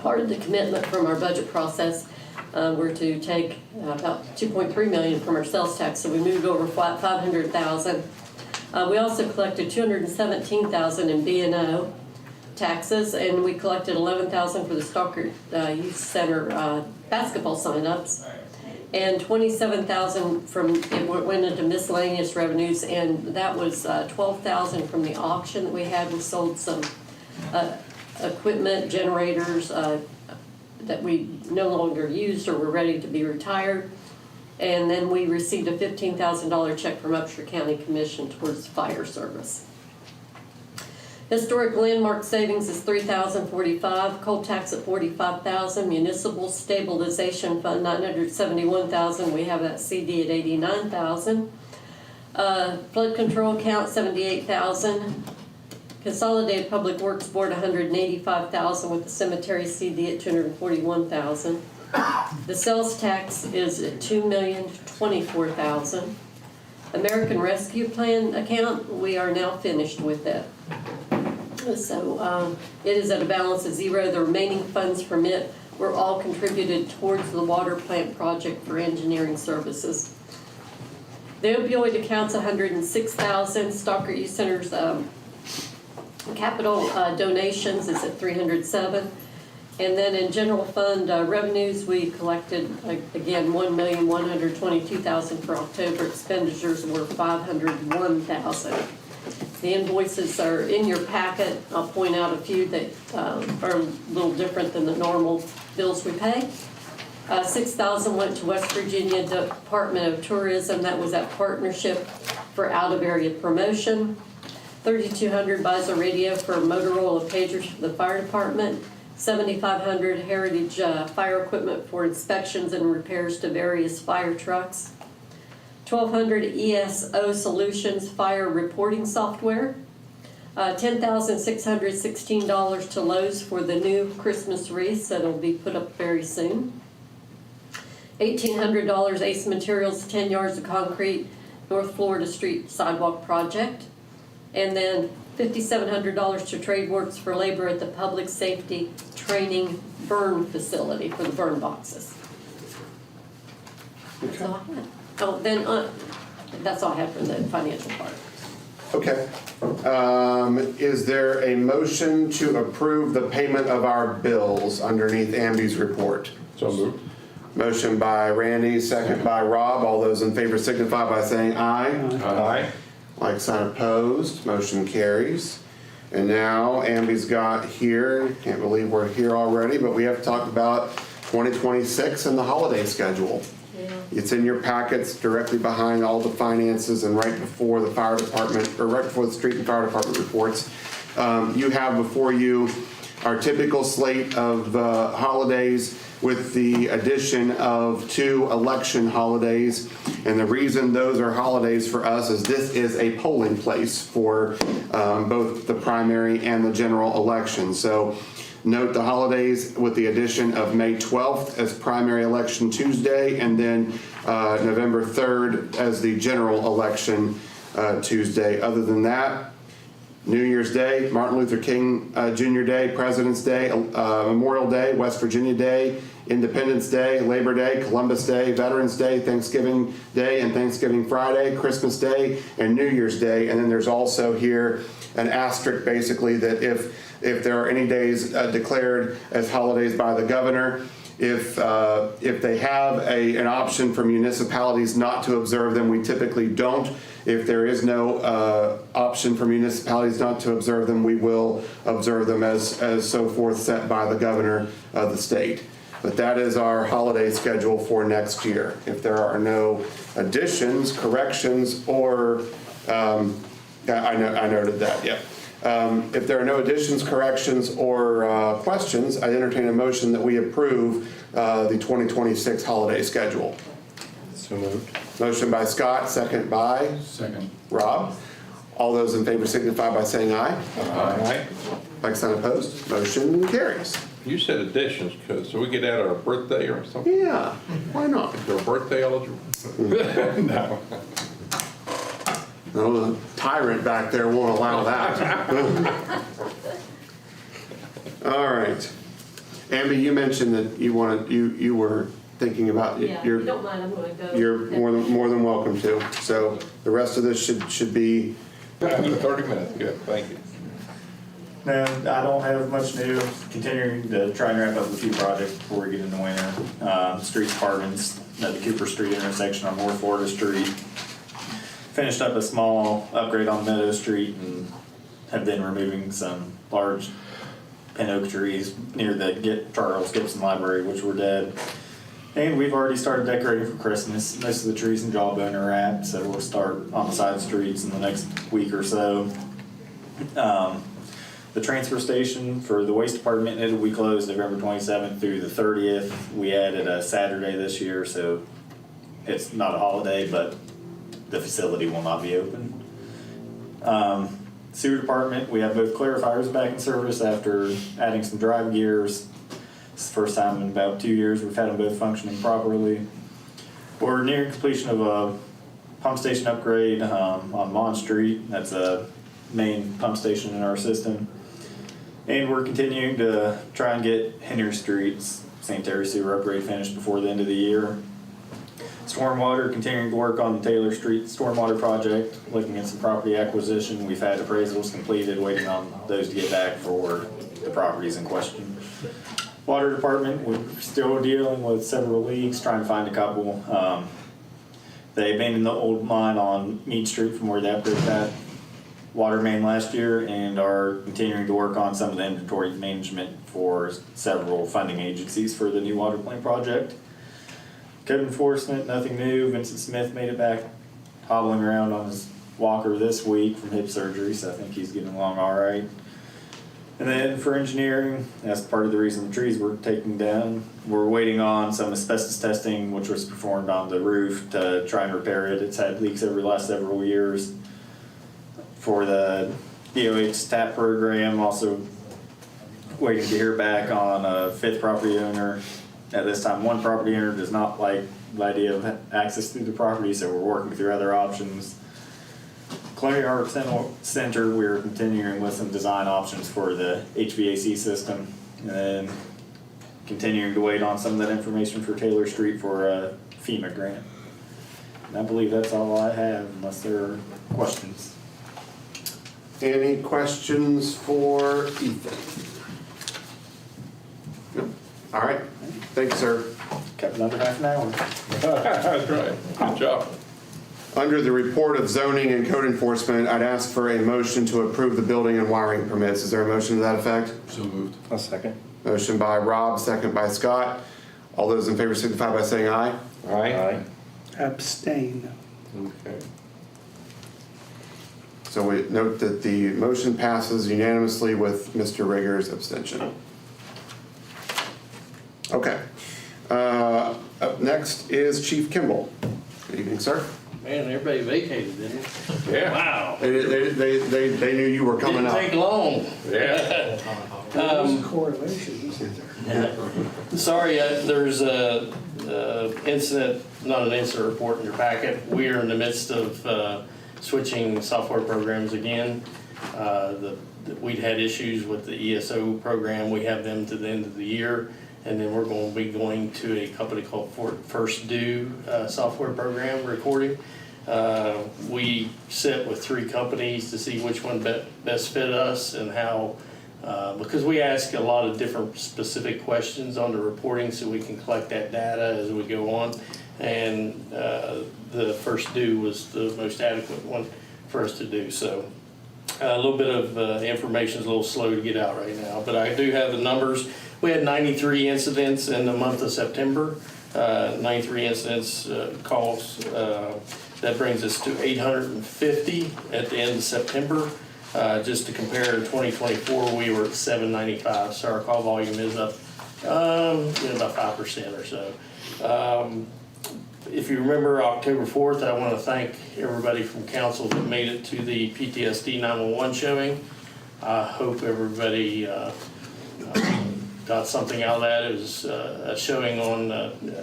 part of the commitment from our budget process were to take about $2.3 million from our sales tax. So we moved over $500,000. We also collected $217,000 in B&O taxes, and we collected $11,000 for the Stockard Youth Center basketball signups, and $27,000 from it went into miscellaneous revenues, and that was $12,000 from the auction that we had. We sold some equipment, generators that we no longer used or were ready to be retired. And then we received a $15,000 check from Upshur County Commission towards fire service. Historic landmark savings is $3,045, coal tax at $45,000, municipal stabilization fund $971,000. We have that CD at $89,000. Flood control account $78,000. Consolidated Public Works Board $185,000 with the cemetery CD at $241,000. The sales tax is at $2,024,000. American Rescue Plan account, we are now finished with that. So it is at a balance of zero. The remaining funds from it were all contributed towards the water plant project for engineering services. The opioid account's $106,000. Stockard Youth Center's capital donations is at $307,000. And then in general fund revenues, we collected, again, $1,122,000 for October. Expenditures were $501,000. The invoices are in your packet. I'll point out a few that are a little different than the normal bills we pay. $6,000 went to West Virginia Department of Tourism. That was that partnership for out-of-area promotion. $3,200 buys a radio for Motorola pagers for the fire department. $7,500 Heritage fire equipment for inspections and repairs to various fire trucks. $1,200 ESO Solutions fire reporting software. $10,616 to Lowe's for the new Christmas wreaths that will be put up very soon. $1,800 Ace Materials 10 yards of concrete North Florida Street sidewalk project. And then $5,700 to TradeWorks for labor at the Public Safety Training Burn Facility for the burn boxes. Okay. That's all I had. Oh, then that's all I have from the financial part. Okay. Is there a motion to approve the payment of our bills underneath Amby's report? So moved. Motion by Randy, second by Rob. All those in favor signify by saying aye. Aye. Like sign opposed, motion carries. And now Amby's got here, can't believe we're here already, but we have to talk about 2026 and the holiday schedule. Yeah. It's in your packets directly behind all the finances and right before the fire department, or right before the street and fire department reports. You have before you our typical slate of holidays with the addition of 2 election holidays. And the reason those are holidays for us is this is a polling place for both the primary and the general election. So note the holidays with the addition of May 12th as primary election Tuesday, and then November 3rd as the general election Tuesday. Other than that, New Year's Day, Martin Luther King Jr. Day, President's Day, Memorial Day, West Virginia Day, Independence Day, Labor Day, Columbus Day, Veterans Day, Thanksgiving Day and Thanksgiving Friday, Christmas Day, and New Year's Day. And then there's also here an asterisk basically that if if there are any days declared as holidays by the governor. If they have an option for municipalities not to observe them, we typically don't. If there is no option for municipalities not to observe them, we will observe them as so forth set by the governor of the state. But that is our holiday schedule for next year. If there are no additions, corrections, or, I noted that, yeah. If there are no additions, corrections, or questions, I entertain a motion that we approve the 2026 holiday schedule. So moved. Motion by Scott, second by? Second. Rob. All those in favor signify by saying aye. Aye. Like sign opposed, motion carries. You said additions, so we get out our birthday or something? Yeah, why not? Is there a birthday eligible? No. No, the tyrant back there won't allow that. All right. Amby, you mentioned that you were thinking about Yeah, if your. you don't mind, I'm gonna go. You're more than welcome to. So the rest of this should be. 30 minutes, good, thank you. No, I don't have much new. Continuing to try and wrap up a few projects before we get into winter. Street departments at the Cooper Street intersection on North Florida Street. Finished up a small upgrade on Meadow Street and have been removing some large pin oak trees near the Charles Gibson Library, which were dead. And we've already started decorating for Christmas. Most of the trees in Jawbone are wrapped, so we'll start on the side streets in the next week or so. The transfer station for the waste department, it will be closed November 27th through the 30th. We added a Saturday this year, so it's not a holiday, but the facility will not be open. Sewer department, we have both clarifiers back in service after adding some drive gears. It's the first time in about 2 years we've had them both functioning properly. We're nearing completion of a pump station upgrade on Mont Street. That's a main pump station in our system. And we're continuing to try and get Henry Street's sanitary sewer upgrade finished before the end of the year. Stormwater, continuing to work on the Taylor Street stormwater project, looking at some property acquisition. We've had appraisals completed, waiting on those to get back for the properties in question. Water department, we're still dealing with several leaks, trying to find a couple. They abandoned the old line on Mead Street from where they upgraded that water main last year and are continuing to work on some of the inventory management for several funding agencies for the new water plant project. Code enforcement, nothing new. Vincent Smith made it back hobbling around on his walker this week from hip surgery, so I think he's getting along all right. And then for engineering, that's part of the reason the trees were taken down. We're waiting on some asbestos testing, which was performed on the roof to try and repair it. It's had leaks over the last several years. For the DOH TAP program, also waiting to hear back on a fifth property owner. At this time, one property owner does not like the idea of access through the property, so we're working through other options. Colonial Arts Center, we're continuing with some design options for the HVAC system, and then continuing to wait on some of that information for Taylor Street for a FEMA grant. And I believe that's all I have, unless there are questions. Any questions for Ethan? No? All right. Thanks, sir. Kept it under half an hour. That's right, good job. Under the report of zoning and code enforcement, I'd ask for a motion to approve the building and wiring permits. Is there a motion to that effect? So moved. A second. Motion by Rob, second by Scott. All those in favor signify by saying aye. Aye. Abstain. Okay. So we note that the motion passes unanimously with Mr. Rigger's abstention. Okay. Up next is Chief Kimball. Good evening, sir. Man, everybody vacated, didn't they? Yeah. Wow. They knew you were coming up. Didn't take long. Yeah. Correlation. Sorry, there's a incident, not an incident report in your packet. We are in the midst of switching software programs again. We'd had issues with the ESO program. We have them to the end of the year. And then we're going to be going to a company called First Do software program recording. We sit with 3 companies to see which one best fit us and how Because we ask a lot of different specific questions on the reporting so we can collect that data as we go on. And the first due was the most adequate one for us to do. So a little bit of information is a little slow to get out right now, but I do have the numbers. We had 93 incidents in the month of September, 93 incidents calls. That brings us to 850 at the end of September. Just to compare, in 2024, we were at 795, so our call volume is up about 5% or so. If you remember October 4th, I want to thank everybody from council that made it to the PTSD 911 showing. I hope everybody got something out of that. It was a showing on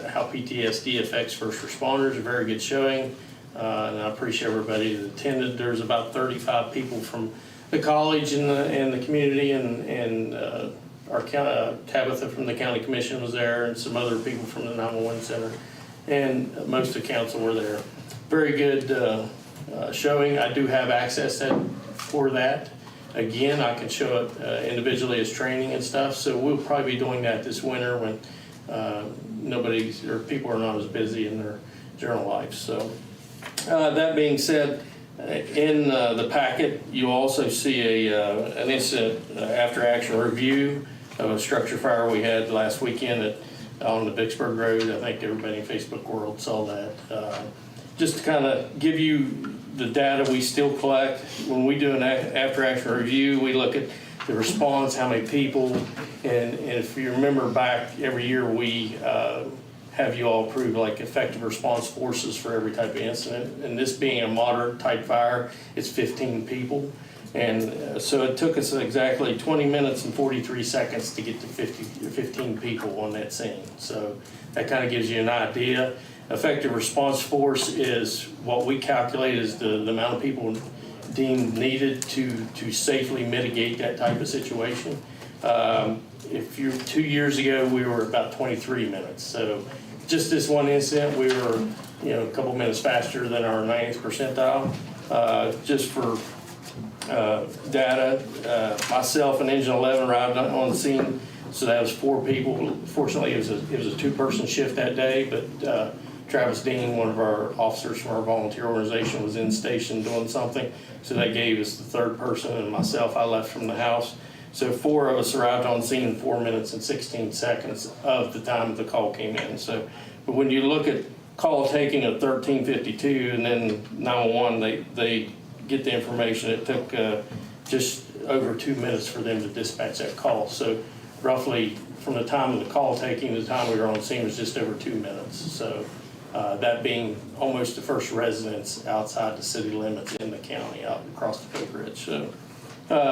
how PTSD affects first responders, a very good showing. And I appreciate everybody that attended. There's about 35 people from the college and the community, and our Tabitha from the county commission was there, and some other people from the 911 center, and most of the council were there. Very good showing. I do have access for that. Again, I can show it individually as training and stuff, so we'll probably be doing that this winter when people are not as busy in their general life. So that being said, in the packet, you also see an incident after action review of a structure fire we had last weekend on the Vicksburg Road. I think everybody in Facebook world saw that. Just to kind of give you the data we still collect. When we do an after action review, we look at the response, how many people, and if you remember back, every year we have you all approve like effective response forces for every type of incident. And this being a moderate type fire, it's 15 people. And so it took us exactly 20 minutes and 43 seconds to get to 15 people on that scene. So that kind of gives you an idea. Effective response force is what we calculate as the amount of people deemed needed to safely mitigate that type of situation. If you're 2 years ago, we were about 23 minutes. So just this one incident, we were a couple minutes faster than our 90th percentile. Just for data, myself and Engine 11 arrived on the scene, so that was 4 people. Fortunately, it was a 2-person shift that day, but Travis Dean, one of our officers from our volunteer organization, was in station doing something, so they gave us the 3rd person, and myself, I left from the house. So 4 of us arrived on scene in 4 minutes and 16 seconds of the time the call came in. So, but when you look at call taking at 13:52 and then 911, they get the information. It took just over 2 minutes for them to dispatch that call. So roughly from the time of the call taking to the time we were on scene was just over 2 minutes. So that being almost the first residence outside the city limits in the county out across the Poke Ridge. So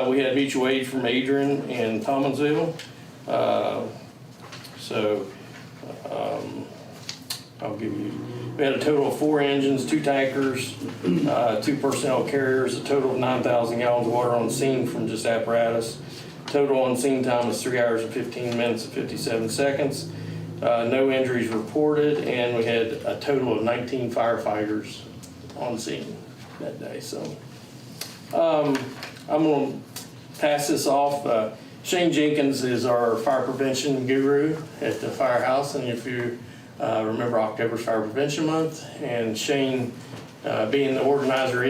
we had mutual aid from Adrian and Thomansville. I'll give you, we had a total of 4 engines, 2 tankers, 2 personnel carriers, a total of 9,000 gallons of water on scene from just apparatus. Total on scene time was 3 hours and 15 minutes and 57 seconds. No injuries reported, and we had a total of 19 firefighters on scene that day. So I'm going to pass this off. Shane Jenkins is our fire prevention guru at the firehouse, and if you remember, October's Fire Prevention Month, and Shane, being the organizer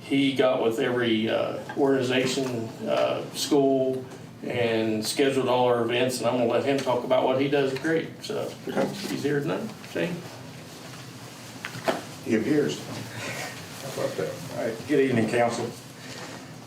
he got with every organization, school, and scheduled all our events, and I'm going to let him talk about what he does great. So he's here tonight. Shane? He appears. All right. Good evening, council.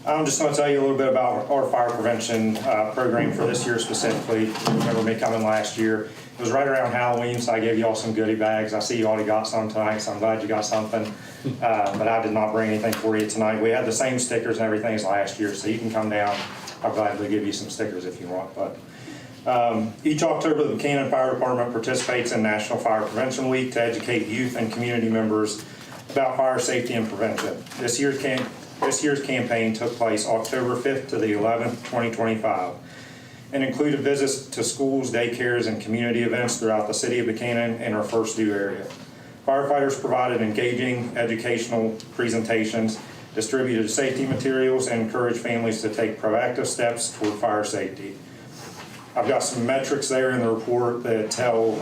I'm just going to tell you a little bit about our fire prevention program for this year specifically. Remember me coming last year. It was right around Halloween, so I gave you all some goodie bags. I see you already got some tonight, so I'm glad you got something. But I did not bring anything for you tonight. We had the same stickers and everything as last year, so you can come down. I'll gladly give you some stickers if you want. But each October, the Buckhannon Fire Department participates in National Fire Prevention Week to educate youth and community members about fire safety and prevention. This year's campaign took place October 5th to the 11th, 2025, and included visits to schools, daycares, and community events throughout the city of Buckhannon and our first due area. Firefighters provided engaging educational presentations distributed safety materials, and encouraged families to take proactive steps toward fire safety. I've got some metrics there in the report that tell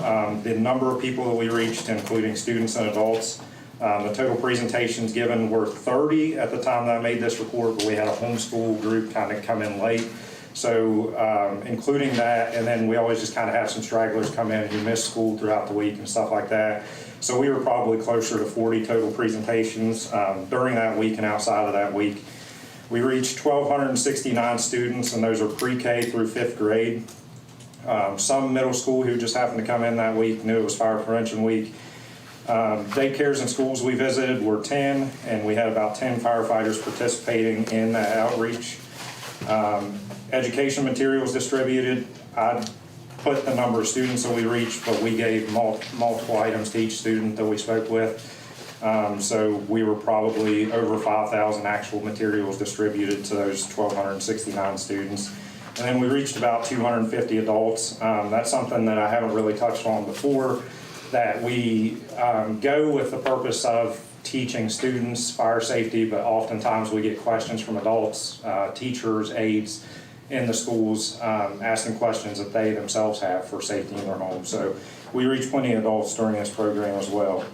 the number of people that we reached, including students and adults. The total presentations given were 30 at the time that I made this report, but we had a homeschool group kind of come in late. So including that, and then we always just kind of have some stragglers come in who miss school throughout the week and stuff like that. So we were probably closer to 40 total presentations during that week and outside of that week. We reached 1,269 students, and those are pre-K through 5th grade. Some middle school who just happened to come in that week knew it was Fire Prevention Week. Daycares and schools we visited were 10, and we had about 10 firefighters participating in that outreach. Education materials distributed. I put the number of students that we reached, but we gave multiple items to each student that we spoke with. So we were probably over 5,000 actual materials distributed to those 1,269 students. And then we reached about 250 adults. That's something that I haven't really touched on before, that we go with the purpose of teaching students fire safety, but oftentimes we get questions from adults, teachers, aides in the schools asking questions that they themselves have for safety in their homes. So we reach plenty of adults during this program as well.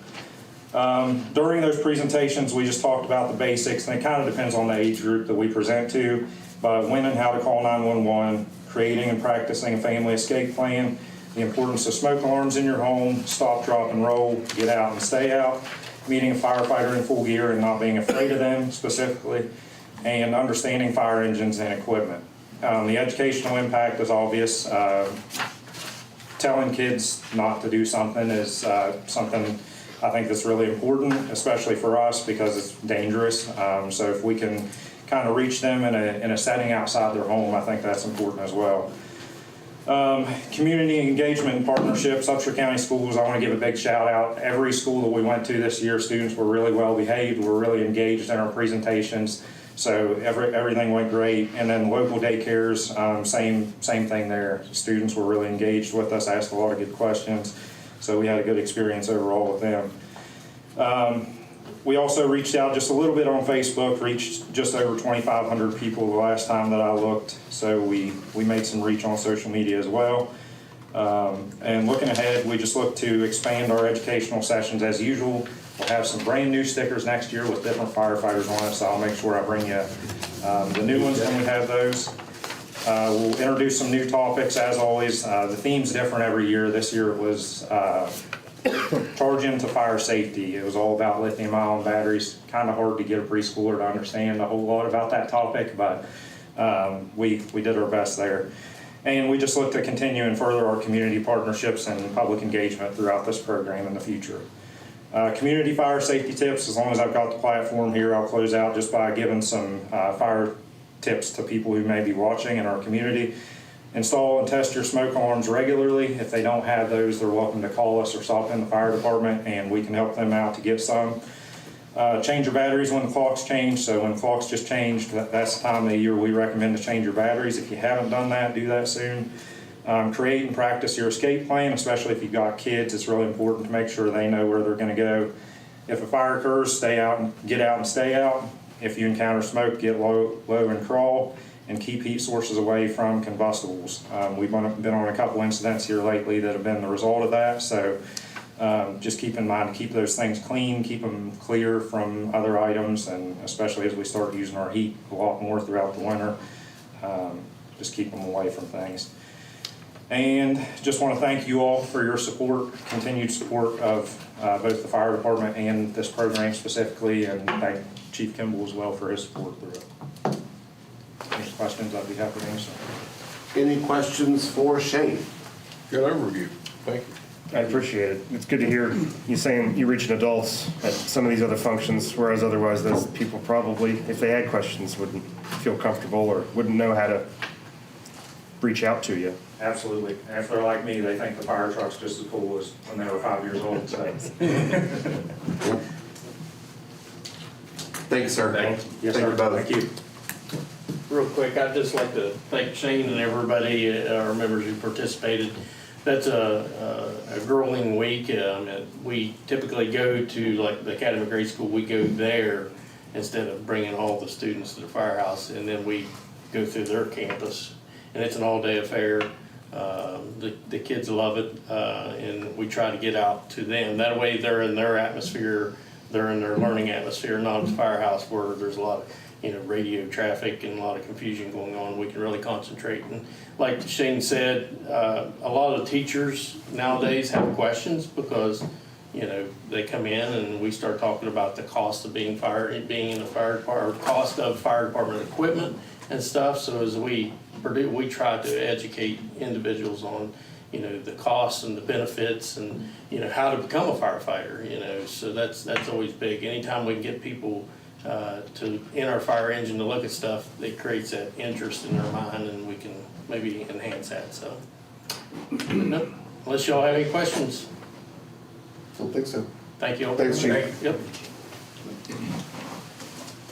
During those presentations, we just talked about the basics, and it kind of depends on the age group that we present to, but when and how to call 911, creating and practicing a family escape plan, the importance of smoke alarms in your home, stop, drop, and roll, get out and stay out, meeting a firefighter in full gear and not being afraid of them specifically, and understanding fire engines and equipment. The educational impact is obvious. Telling kids not to do something is something I think that's really important, especially for us because it's dangerous. So if we can kind of reach them in a setting outside their home, I think that's important as well. Community engagement and partnerships, Upshur County Schools, I want to give a big shout out. Every school that we went to this year, students were really well behaved, were really engaged in our presentations. So everything went great. And then local daycares, same thing there. Students were really engaged with us, asked a lot of good questions. So we had a good experience overall with them. We also reached out just a little bit on Facebook, reached just over 2,500 people the last time that I looked. So we made some reach on social media as well. And looking ahead, we just look to expand our educational sessions as usual. We'll have some brand new stickers next year with different firefighters on it, so I'll make sure I bring you the new ones when we have those. We'll introduce some new topics as always. The theme's different every year. This year it was charge into fire safety. It was all about lithium-ion batteries. Kind of hard to get a preschooler to understand a whole lot about that topic, but we did our best there. And we just look to continue and further our community partnerships and public engagement throughout this program in the future. Community fire safety tips, as long as I've got the platform here, I'll close out just by giving some fire tips to people who may be watching in our community. Install and test your smoke alarms regularly. If they don't have those, they're welcome to call us or stop in the fire department and we can help them out to get some. Change your batteries when the clocks change. So when the clocks just changed, that's the time of the year we recommend to change your batteries. If you haven't done that, do that soon. Create and practice your escape plan, especially if you've got kids. It's really important to make sure they know where they're going to go. If a fire occurs, stay out and get out and stay out. If you encounter smoke, get low and crawl, and keep heat sources away from combustibles. We've been on a couple incidents here lately that have been the result of that. So just keep in mind to keep those things clean, keep them clear from other items, and especially as we start using our heat a lot more throughout the winter, just keep them away from things. And just want to thank you all for your support, continued support of both the fire department and this program specifically, and thank Chief Kimball as well for his support through it. Any questions, I'd be happy to answer. Any questions for Shane? Good overview. Thank you. I appreciate it. It's good to hear you saying you're reaching adults at some of these other functions, whereas otherwise those people probably, if they had questions, wouldn't feel comfortable or wouldn't know how to reach out to you. Absolutely. And if they're like me, they think the fire truck's just as cool as when they were 5 years old. So. Thank you, sir. Yes, sir. Thank you. Real quick, I'd just like to thank Shane and everybody, our members who participated. That's a grueling week. We typically go to, like the Academy Grade School, we go there instead of bringing all the students to the firehouse and then we go through their campus. And it's an all-day affair. The kids love it, and we try to get out to them. That way they're in their atmosphere, they're in their learning atmosphere, not at the firehouse where there's a lot of radio traffic and a lot of confusion going on. We can really concentrate. And like Shane said, a lot of the teachers nowadays have questions because they come in and we start talking about the cost of being in the fire department, cost of fire department equipment and stuff. So as we try to educate individuals on, the costs and the benefits and, how to become a firefighter, so that's always big. Anytime we can get people in our fire engine to look at stuff, it creates that interest in their mind and we can maybe enhance that, so. Nope. Unless y'all have any questions. Don't think so. Thank you all. Thanks, Chief. Yep.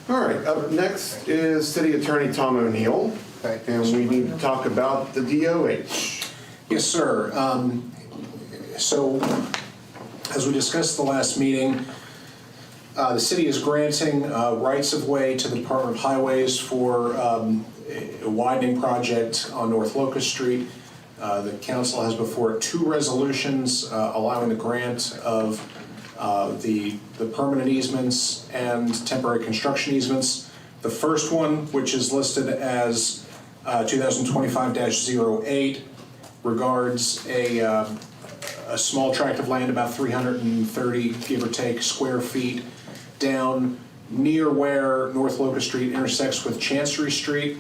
All right, up next is City Attorney Tom O'Neill, and we need to talk about the DOH. Yes, sir. So, as we discussed the last meeting, the city is granting rights-of-way to the Department of Highways for a widening project on North Locust Street. The council has before it 2 resolutions allowing the grant of the permanent easements and temporary construction easements. The first one, which is listed as 2025-08, regards a small tract of land, about 330, give or take, square feet, down near where North Locust Street intersects with Chancery Street.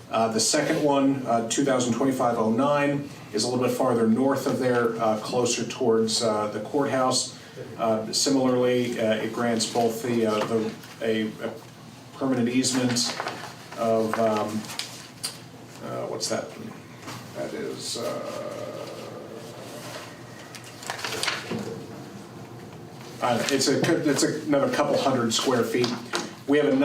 The second one, 2025-09, is a little bit farther north of there, closer towards the courthouse. Similarly, it grants both a permanent easement of, what's that? That is, it's another couple hundred square feet. We have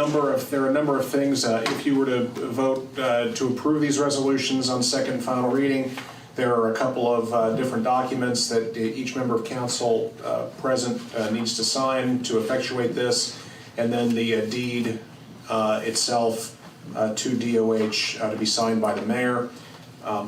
there are a number of things, if you were to vote to approve these resolutions on second and final reading, there are a couple of different documents that each member of council present needs to sign to effectuate this, and then the deed itself to DOH to be signed by the mayor.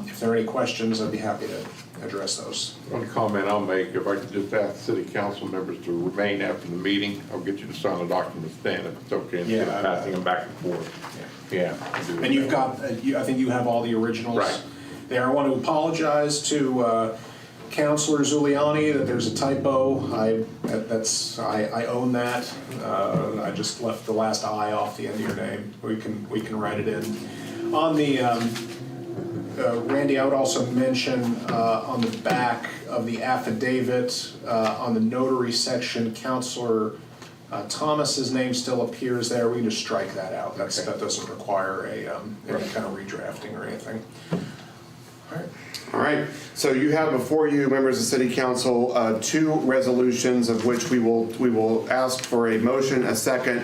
If there are any questions, I'd be happy to address those. One comment I'll make, if I could just ask city council members to remain after the meeting, I'll get you to sign the documents then, if it's okay, instead of passing them back and forth. Yeah. And you've got, I think you have all the originals. Right. There, I want to apologize to Councilor Zuliani that there's a typo. I own that. I just left the last I off the end of your name. We can write it in. On the Randy, I would also mention on the back of the affidavit, on the notary section, Councilor Thomas's name still appears there. We can just strike that out. That doesn't require any kind of redrafting or anything. All right, so you have before you, members of City Council, 2 resolutions of which we will ask for a motion, a second,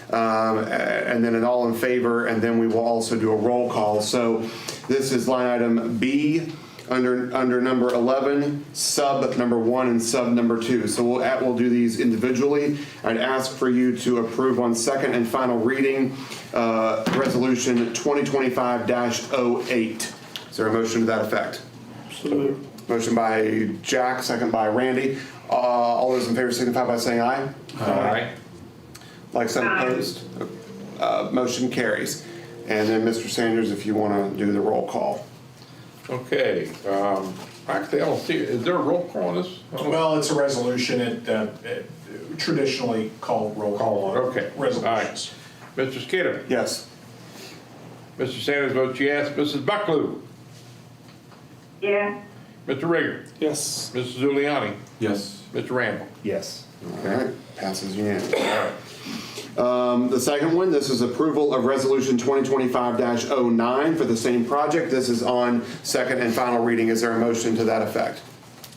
and then an all in favor, and then we will also do a roll call. So this is line item B under number 11, sub number 1 and sub number 2. So we'll do these individually. I'd ask for you to approve on second and final reading resolution 2025-08. Is there a motion to that effect? Motion by Jack, second by Randy. All those in favor signify by saying aye. Aye. Like sign opposed? Motion carries. And then Mr. Sanders, if you want to do the roll call. Okay, actually, I don't see, is there a roll call on this? Well, it's a resolution. It traditionally called roll call on resolutions. All right. Mr. Skinner? Yes. Mr. Sanders votes yes. Mrs. Bucklew? Yeah. Mr. Rigger? Yes. Mrs. Zuliani? Yes. Mr. Randall? Yes. All right, passes unanimously. The second one, this is approval of resolution 2025-09 for the same project. This is on second and final reading. Is there a motion to that effect?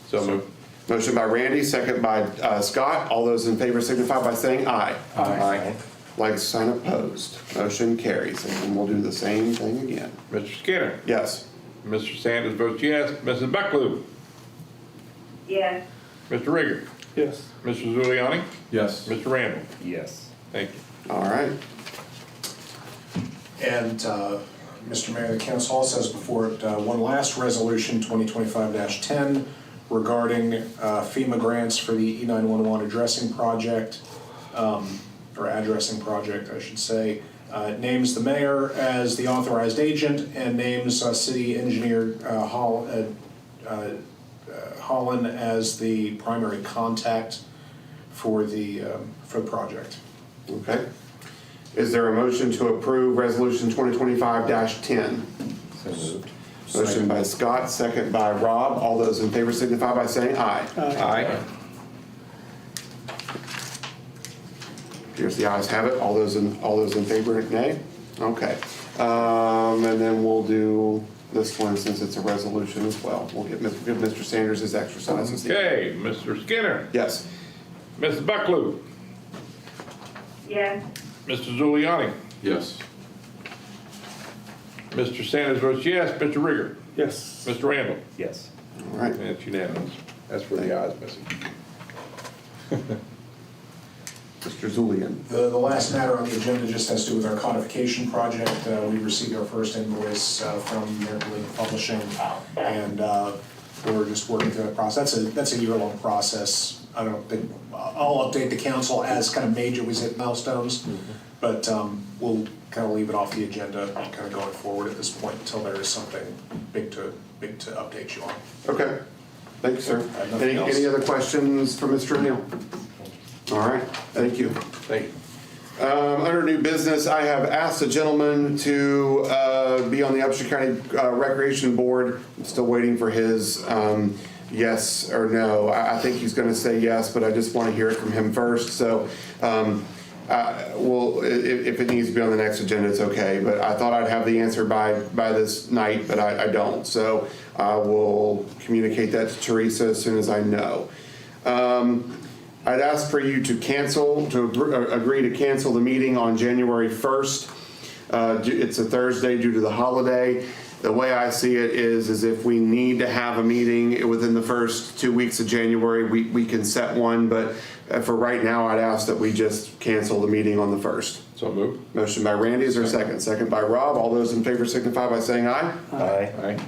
So moved. Motion by Randy, second by Scott. All those in favor signify by saying aye. Aye. Like sign opposed. Motion carries. And we'll do the same thing again. Mr. Skinner? Yes. Mr. Sanders votes yes. Mrs. Bucklew? Yeah. Mr. Rigger? Yes. Mr. Zuliani? Yes. Mr. Randall? Yes. Thank you. All right. And Mr. Mayor, the council also has before it one last resolution, 2025-10, regarding FEMA grants for the E911 addressing project, or addressing project, I should say. It names the mayor as the authorized agent and names city engineer Holland as the primary contact for the project. Okay. Is there a motion to approve Resolution 2025-10? So moved. Motion by Scott, second by Rob. All those in favor signify by saying aye. Aye. Here's the ayes have it. All those in favor, nay? Okay. And then we'll do this one since it's a resolution as well. We'll give Mr. Sanders his exercise this evening. Okay, Mr. Skinner. Yes. Mrs. Bucklew. Yes. Mr. Zuliani. Yes. Mr. Sanders votes yes. Mr. Rigger. Yes. Mr. Randall. Yes. All right. And it's unanimous. That's for the ayes missing. Mr. Zulian. The last matter on the agenda just has to do with our codification project. We received our first invoice from American League Publishing, and we're just working through that process. That's a year-long process. I don't think, I'll update the council as kind of major we hit milestones, but we'll kind of leave it off the agenda kind of going forward at this point until there is something big to update you on. Okay. Thank you, sir. Nothing else. Any other questions for Mr. O'Neill? All right, thank you. Thank you. Under new business, I have asked a gentleman to be on the Upshur County Recreation Board. I'm still waiting for his yes or no. I think he's going to say yes, but I just want to hear it from him first. So, if it needs to be on the next agenda, it's okay. But I thought I'd have the answer by this night, but I don't. So I will communicate that to Teresa as soon as I know. I'd ask for you to agree to cancel the meeting on January 1st. It's a Thursday due to the holiday. The way I see it is if we need to have a meeting within the first 2 weeks of January, we can set one, but for right now, I'd ask that we just cancel the meeting on the 1st. So moved. Motion by Randy, is there a second? Second by Rob. All those in favor signify by saying aye. Aye.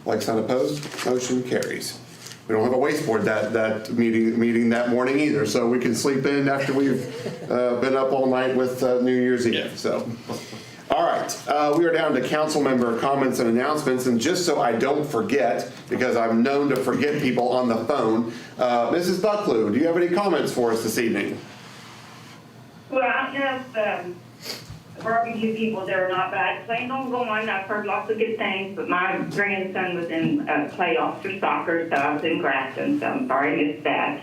Like sign opposed, motion carries. We don't have a waste board that meeting that morning either, so we can sleep in after we've been up all night with New Year's Eve. So, all right, we are down to council member comments and announcements, and just so I don't forget, because I'm known to forget people on the phone, Mrs. Bucklew, do you have any comments for us this evening? Well, I just barbecue people, they're not bad. Playing on going, I've heard lots of good things, but my grandson was in playoffs for soccer, so I was in Grafton, so I'm sorry I missed that.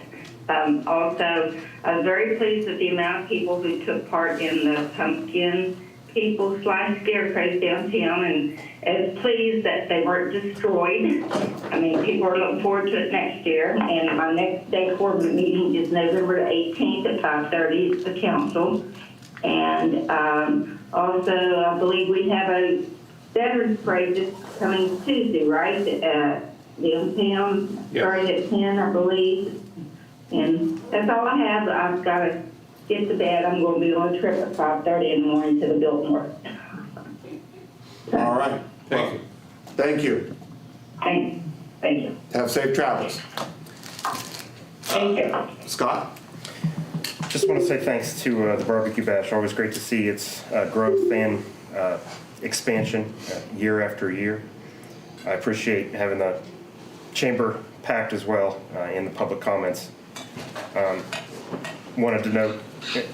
Also, I was very pleased with the amount of people who took part in the pumpkin people slash scarecrows downtown, and as pleased that they weren't destroyed. I mean, people are looking forward to it next year, and my next day board meeting is November 18th at 5:30 at the council. And also, I believe we have a veterans parade this coming Tuesday, right? Downtown, starting at 10, I believe. And that's all I have. I've got to get to bed. I'm going to be on a trip at 5:30 in the morning to the Biltmore. All right. Thank you. Thank you. Thank you. Have safe travels. Thank you. Scott? Just want to say thanks to the Barbecue Bash. Always great to see its growth and expansion year after year. I appreciate having the chamber packed as well in the public comments. Wanted to note that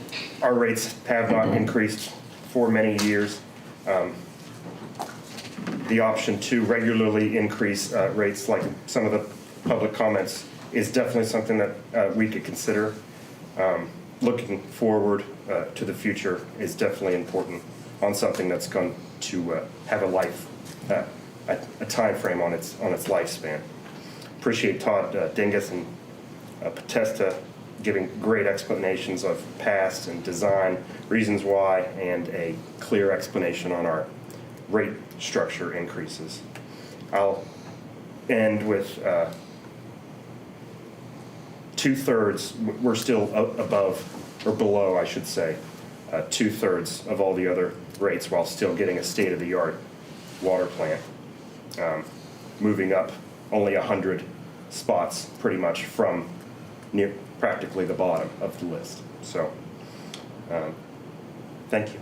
our rates have not increased for many years. The option to regularly increase rates, like some of the public comments, is definitely something that we could consider. Looking forward to the future is definitely important on something that's going to have a life, a time frame on its lifespan. Appreciate Todd Dingus and Potesta giving great explanations of past and design, reasons why, and a clear explanation on our rate structure increases. I'll end with 2/3, we're still above, or below, I should say, 2/3 of all the other rates while still getting a state-of-the-art water plant, moving up only 100 spots pretty much from near practically the bottom of the list. So, thank you.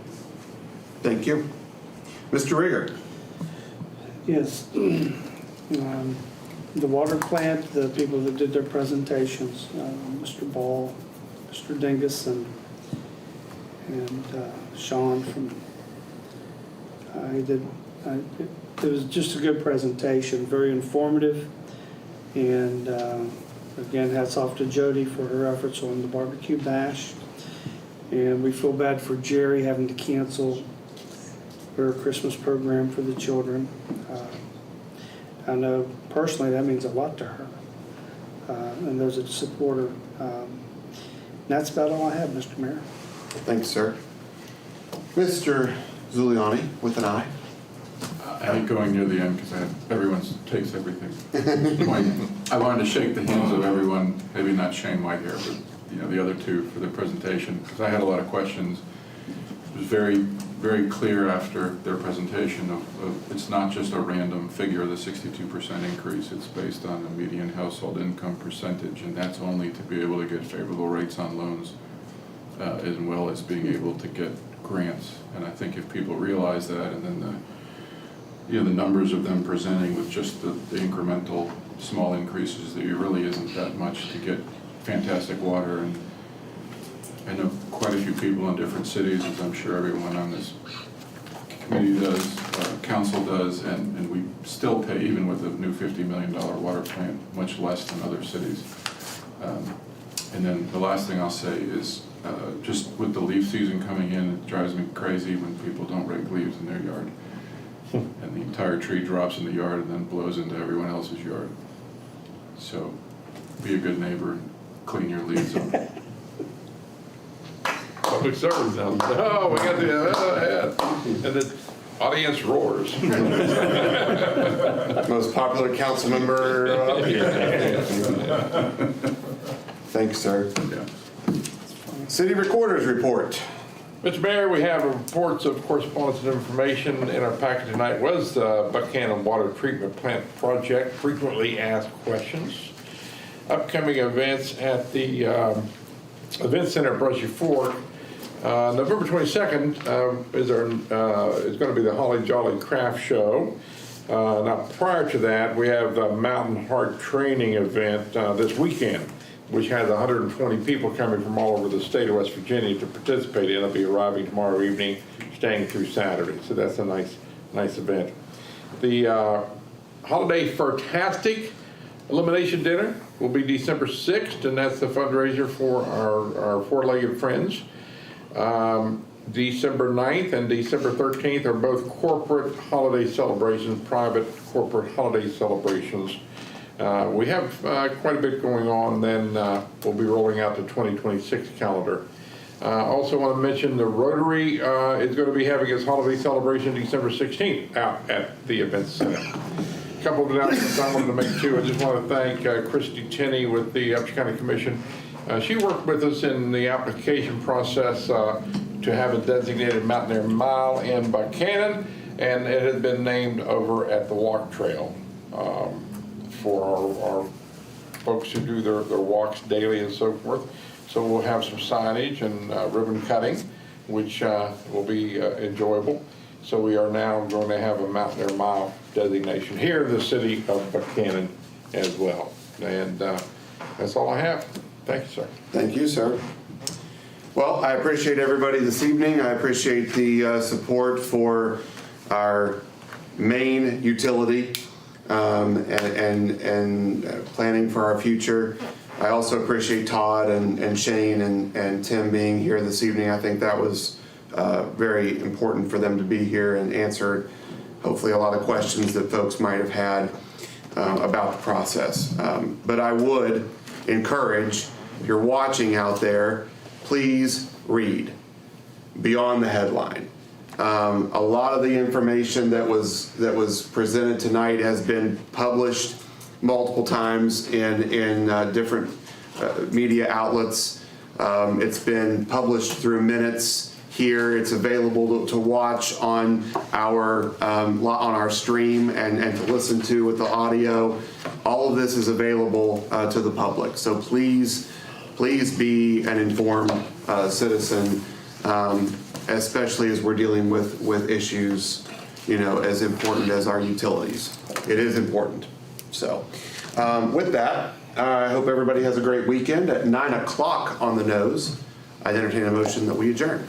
Thank you. Mr. Rieger. Yes. The water plant, the people that did their presentations, Mr. Ball, Mr. Dingus, and Sean from, it was just a good presentation, very informative. And again, hats off to Jody for her efforts on the barbecue bash. And we feel bad for Jerry having to cancel her Christmas program for the children. I know personally that means a lot to her, and those that support her. That's about all I have, Mr. Mayor. Thanks, sir. Mr. Zuliani with an I. I hate going near the end because everyone takes everything. I wanted to shake the hands of everyone, maybe not Shane Whitehair, but the other two for their presentation, because I had a lot of questions. It was very, very clear after their presentation of it's not just a random figure, the 62% increase. It's based on the median household income percentage, and that's only to be able to get favorable rates on loans, as well as being able to get grants. And I think if people realize that, and then the numbers of them presenting with just the incremental small increases, that it really isn't that much to get fantastic water. And I know quite a few people in different cities, as I'm sure everyone on this committee does, council does, and we still pay, even with the new $50 million water plant, much less than other cities. And then the last thing I'll say is, just with the leaf season coming in, it drives me crazy when people don't rake leaves in their yard. And the entire tree drops in the yard and then blows into everyone else's yard. So be a good neighbor and clean your leaves up. Public service now. Oh, we got the, and the audience roars. Most popular council member up here. Thanks, sir. Yeah. City Recorder's Report. Mr. Mayor, we have reports of correspondence and information. In our packet tonight was the Buckhannon Water Treatment Plant Project, frequently asked questions. Upcoming events at the Event Center at Brushy Fork. November 22nd is going to be the Holly Jolly Craft Show. Now, prior to that, we have the Mountain Heart Training event this weekend, which has 120 people coming from all over the state of West Virginia to participate in. They'll be arriving tomorrow evening, staying through Saturday. So that's a nice event. The Holiday Fartastic Elimination Dinner will be December 6th, and that's the fundraiser for our four-legged friends. December 9th and December 13th are both corporate holiday celebrations, private corporate holiday celebrations. We have quite a bit going on, then we'll be rolling out the 2026 calendar. Also want to mention the Rotary is going to be having its holiday celebration December 16th out at the Event Center. A couple of announcements I wanted to make too. I just want to thank Christy Tenney with the Upshur County Commission. She worked with us in the application process to have a designated Mountain Air Mile in Buckhannon, and it had been named over at the walk trail for our folks who do their walks daily and so forth. So we'll have some signage and ribbon cutting, which will be enjoyable. So we are now going to have a Mountain Air Mile designation here in the city of Buckhannon as well. And that's all I have. Thank you, sir. Thank you, sir. Well, I appreciate everybody this evening. I appreciate the support for our main utility and planning for our future. I also appreciate Todd and Shane and Tim being here this evening. I think that was very important for them to be here and answer hopefully a lot of questions that folks might have had about the process. But I would encourage, if you're watching out there, please read beyond the headline. A lot of the information that was presented tonight has been published multiple times in different media outlets. It's been published through minutes here. It's available to watch on our stream and to listen to with the audio. All of this is available to the public. So please be an informed citizen, especially as we're dealing with issues, as important as our utilities. It is important. So with that, I hope everybody has a great weekend. At 9 o'clock on the nose, I'd entertain a motion that we adjourn.